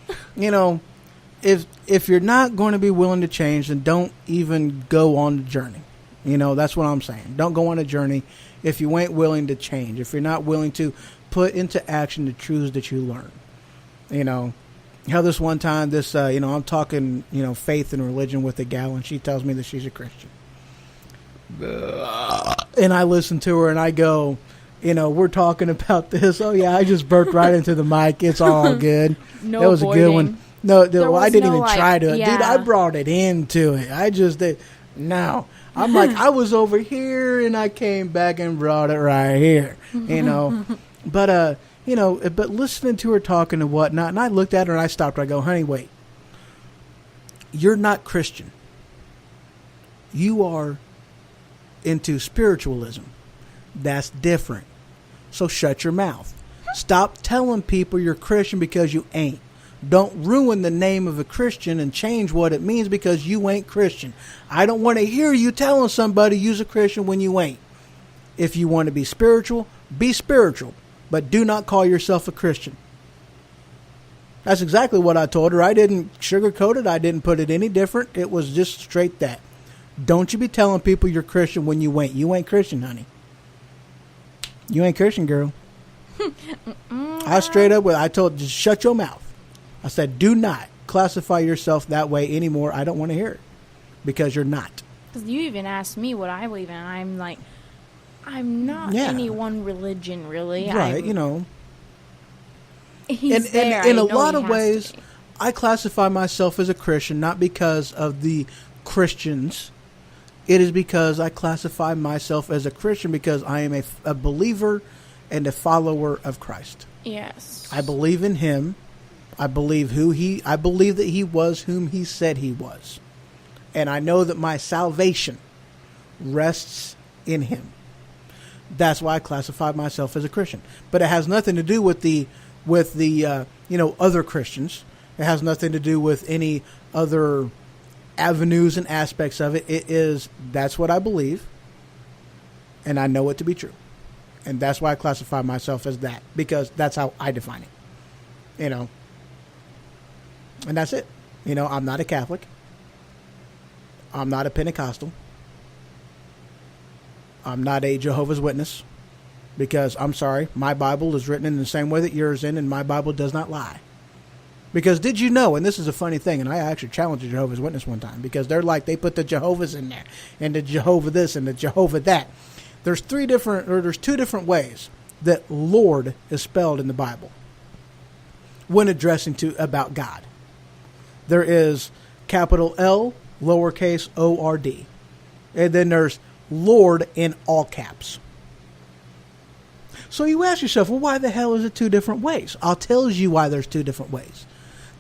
if you're not going to be willing to change, then don't even go on the journey. That's what I'm saying. Don't go on a journey if you ain't willing to change. If you're not willing to put into action the truths that you learn. How this one time, I'm talking, faith and religion with a gal, and she tells me that she's a Christian. And I listen to her and I go, we're talking about this. Oh yeah, I just burped right into the mic. It's all good. No, that was avoiding. A good one. No, I didn't even try to. Yeah. Dude, I brought it into it. I just did. No, I'm like, I was over here and I came back and brought it right here. But but listening to her talking and whatnot, and I looked at her and I stopped her. I go, honey, wait. You're not Christian. You are into spiritualism. That's different. So shut your mouth. Stop telling people you're Christian because you ain't. Don't ruin the name of a Christian and change what it means because you ain't Christian. I don't want to hear you telling somebody you're a Christian when you ain't. If you want to be spiritual, but do not call yourself a Christian. That's exactly what I told her. I didn't sugarcoat it. I didn't put it any different. It was just straight that. Don't you be telling people you're Christian when you ain't. You ain't Christian, honey. You ain't Christian, girl. I straight up, I told, just shut your mouth. I said, do not classify yourself that way anymore. I don't want to hear it. Because you're not. Because you even asked me what I believe in. I'm like, I'm not any one religion, really. Right, He's there. In a lot of ways, I classify myself as a Christian, not because of the Christians. It is because I classify myself as a Christian because I am a believer and a follower of Christ. Yes. I believe in him. I believe that he was whom he said he was. And I know that my salvation rests in him. That's why I classify myself as a Christian. But it has nothing to do with the other Christians. It has nothing to do with any other avenues and aspects of it. That's what I believe. And I know it to be true. And that's why I classify myself as that. Because that's how I define it. And that's it. I'm not a Catholic. I'm not a Pentecostal. I'm not a Jehovah's Witness. Because, I'm sorry, my Bible is written in the same way that yours is, and my Bible does not lie. Because did you know, and this is a funny thing, and I actually challenged a Jehovah's Witness one time, because they put the Jehovah's in there, and the Jehovah this, and the Jehovah that. There's two different ways that Lord is spelled in the Bible when addressing about God. There is capital L, lowercase O-R-D. And then there's Lord in all caps. So you ask yourself, well, why the hell is it two different ways? I'll tell you why there's two different ways.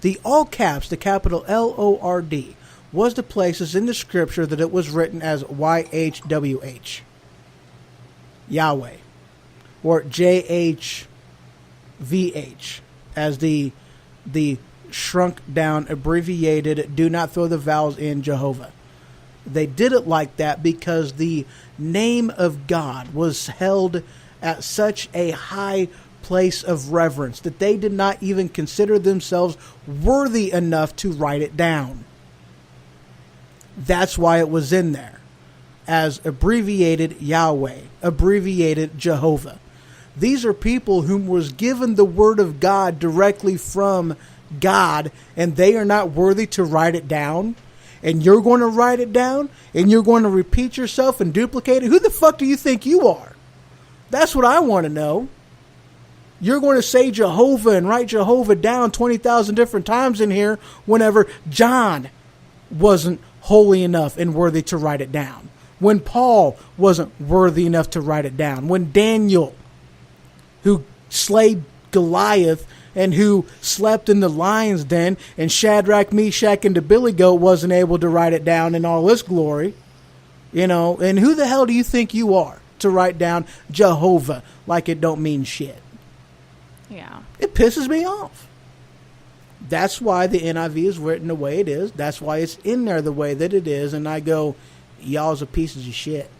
The all caps, the capital L-O-R-D, was the places in the scripture that it was written as Y-H-W-H. Yahweh. Or J-H-V-H as the shrunk down, abbreviated, do not throw the vowels in, Jehovah. They did it like that because the name of God was held at such a high place of reverence that they did not even consider themselves worthy enough to write it down. That's why it was in there as abbreviated Yahweh, abbreviated Jehovah. These are people whom was given the word of God directly from God, and they are not worthy to write it down. And you're going to write it down, and you're going to repeat yourself and duplicate it. Who the fuck do you think you are? That's what I want to know. You're going to say Jehovah and write Jehovah down 20,000 different times in here whenever John wasn't holy enough and worthy to write it down. When Paul wasn't worthy enough to write it down. When Daniel, who slayed Goliath and who slept in the lion's den, and Shadrach, Meshach, and the Billy Goat wasn't able to write it down in all its glory. And who the hell do you think you are to write down Jehovah like it don't mean shit? Yeah. It pisses me off. That's why the NIV is written the way it is. That's why it's in there the way that it is. And I go, y'all's a pieces of shit.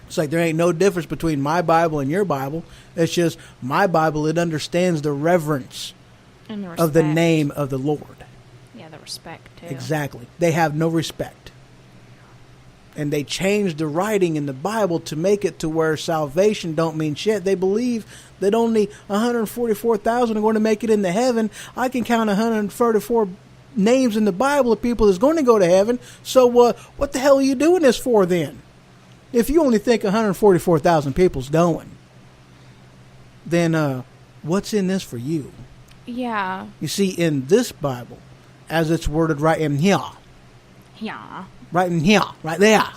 It's like there ain't no difference between my Bible and your Bible. It's just my Bible, it understands the reverence And the of the respect. name of the Lord. Yeah, the respect, too. Exactly. They have no respect. And they changed the writing in the Bible to make it to where salvation don't mean shit. They believe that only 144,000 are going to make it into heaven. I can count 134 names in the Bible of people that's going to go to heaven. So what the hell are you doing this for then? If you only think 144,000 people's going, then what's in this for you? Yeah. You see, in this Bible, as it's worded right in here, Yeah. right in here, right there,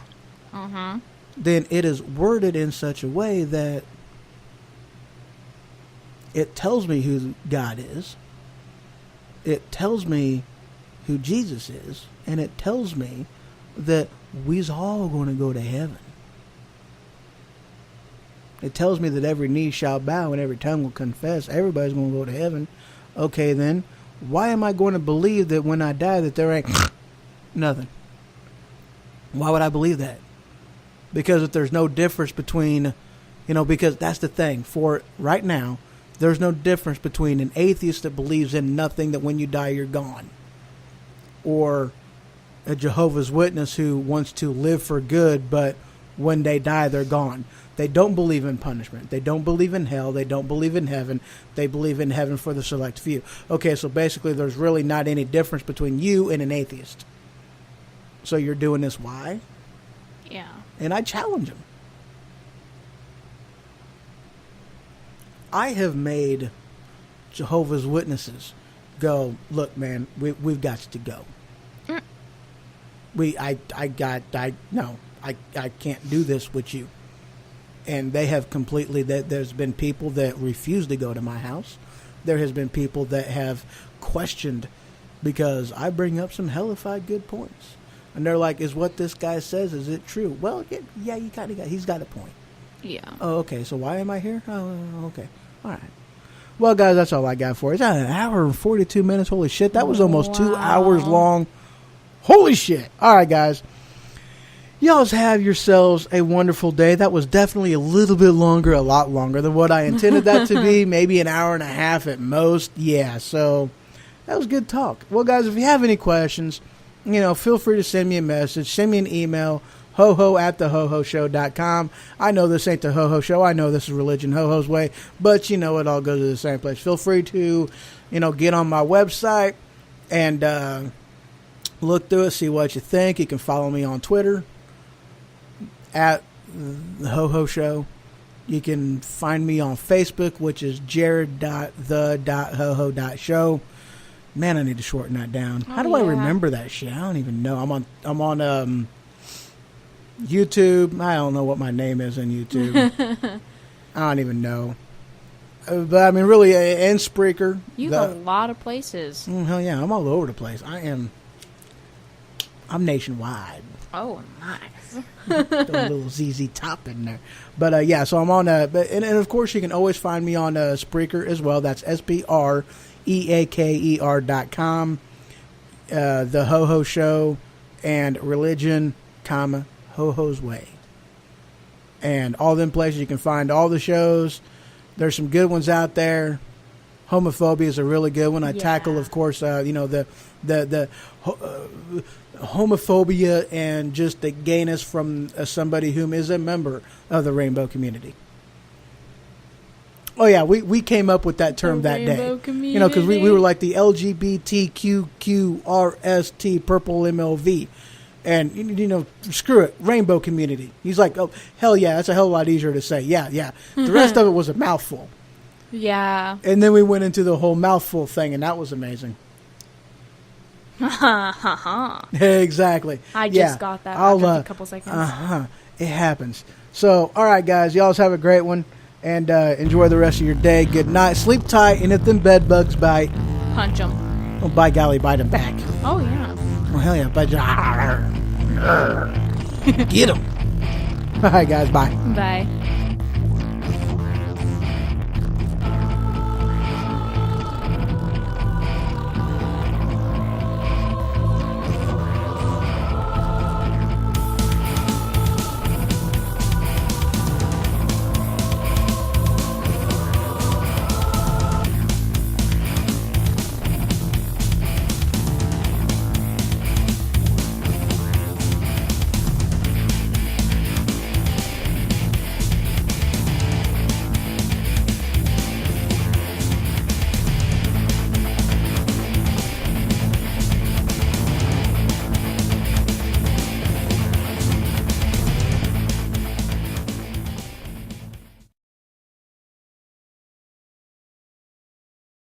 Mm-hmm. then it is worded in such a way that it tells me who God is. It tells me who Jesus is. And it tells me that we's all going to go to heaven. It tells me that every knee shall bow and every tongue will confess. Everybody's going to go to heaven. Okay, then, why am I going to believe that when I die that there ain't nothing? Why would I believe that? Because if there's no difference between, because that's the thing. For right now, There's no difference between an atheist that believes in nothing, that when you die you're gone, or a Jehovah's Witness who wants to live for good, but when they die they're gone. They don't believe in punishment. They don't believe in hell. They don't believe in heaven. They believe in heaven for the select few. Okay, so basically there's really not any difference between you and an atheist. So you're doing this why? Yeah. And I challenge him. I have made Jehovah's Witnesses go, look, man, we've got to go. I can't do this with you. And they have completely, there's been people that refuse to go to my house. There has been people that have questioned because I bring up some hellified good points. And they're like, is what this guy says, is it true? Well, yeah, he's got a point. Yeah. Oh, okay, so why am I here? Oh, okay. All right. Well, guys, that's all I got for you. It's an hour and 42 minutes. Holy shit, that was almost 2 hours long. Holy shit. All right, guys. Y'all have yourselves a wonderful day. That was definitely a little bit longer, a lot longer than what I intended that to be. Maybe an hour and a half at most. Yeah, so that was good talk. Well, guys, if you have any questions, feel free to send me a message. Send me an email, hoho@thehohoshow.com. I know this ain't the Ho-Ho Show. I know this is Religion Ho-Ho's way, but it all goes to the same place. Feel free to, get on my website and look through it, see what you think. You can follow me on Twitter at the Ho-Ho Show. You can find me on Facebook, which is jared.the.hoho.show. Man, I need to shorten that down. How do I remember that shit? I don't even know. I'm on YouTube. I don't know what my name is on YouTube. I don't even know. But I mean, really, and Spreaker. You have a lot of places. Hell yeah, I'm all over the place. I'm nationwide. Oh, nice. Throw a little ZZ Top in there. But yeah, so I'm on and of course you can always find me on Spreaker as well. That's SPREAKER.com. The Ho-Ho Show and Religion, Ho-Ho's Way. And all them places you can find all the shows. There's some good ones out there. Homophobia is a really good one. I tackle, of course, the homophobia and just the gayness from somebody whom is a member of the rainbow community. Oh yeah, we came up with that term that day. Because we were like the LGBTQQRST purple MLV. And, screw it, rainbow community. He's like, oh, hell yeah, that's a hell of a lot easier to say. Yeah. The rest of it was a mouthful. Yeah. And then we went into the whole mouthful thing, and that was amazing. Exactly. I just got that after a couple seconds. It happens. So, all right, guys, y'all have a great one, and enjoy the rest of your day. Good night. Sleep tight, and if them bed bugs bite, punch them. Oh, by golly, bite them back. Oh, yeah. Oh, hell yeah. Get them. All right, guys, bye. Bye.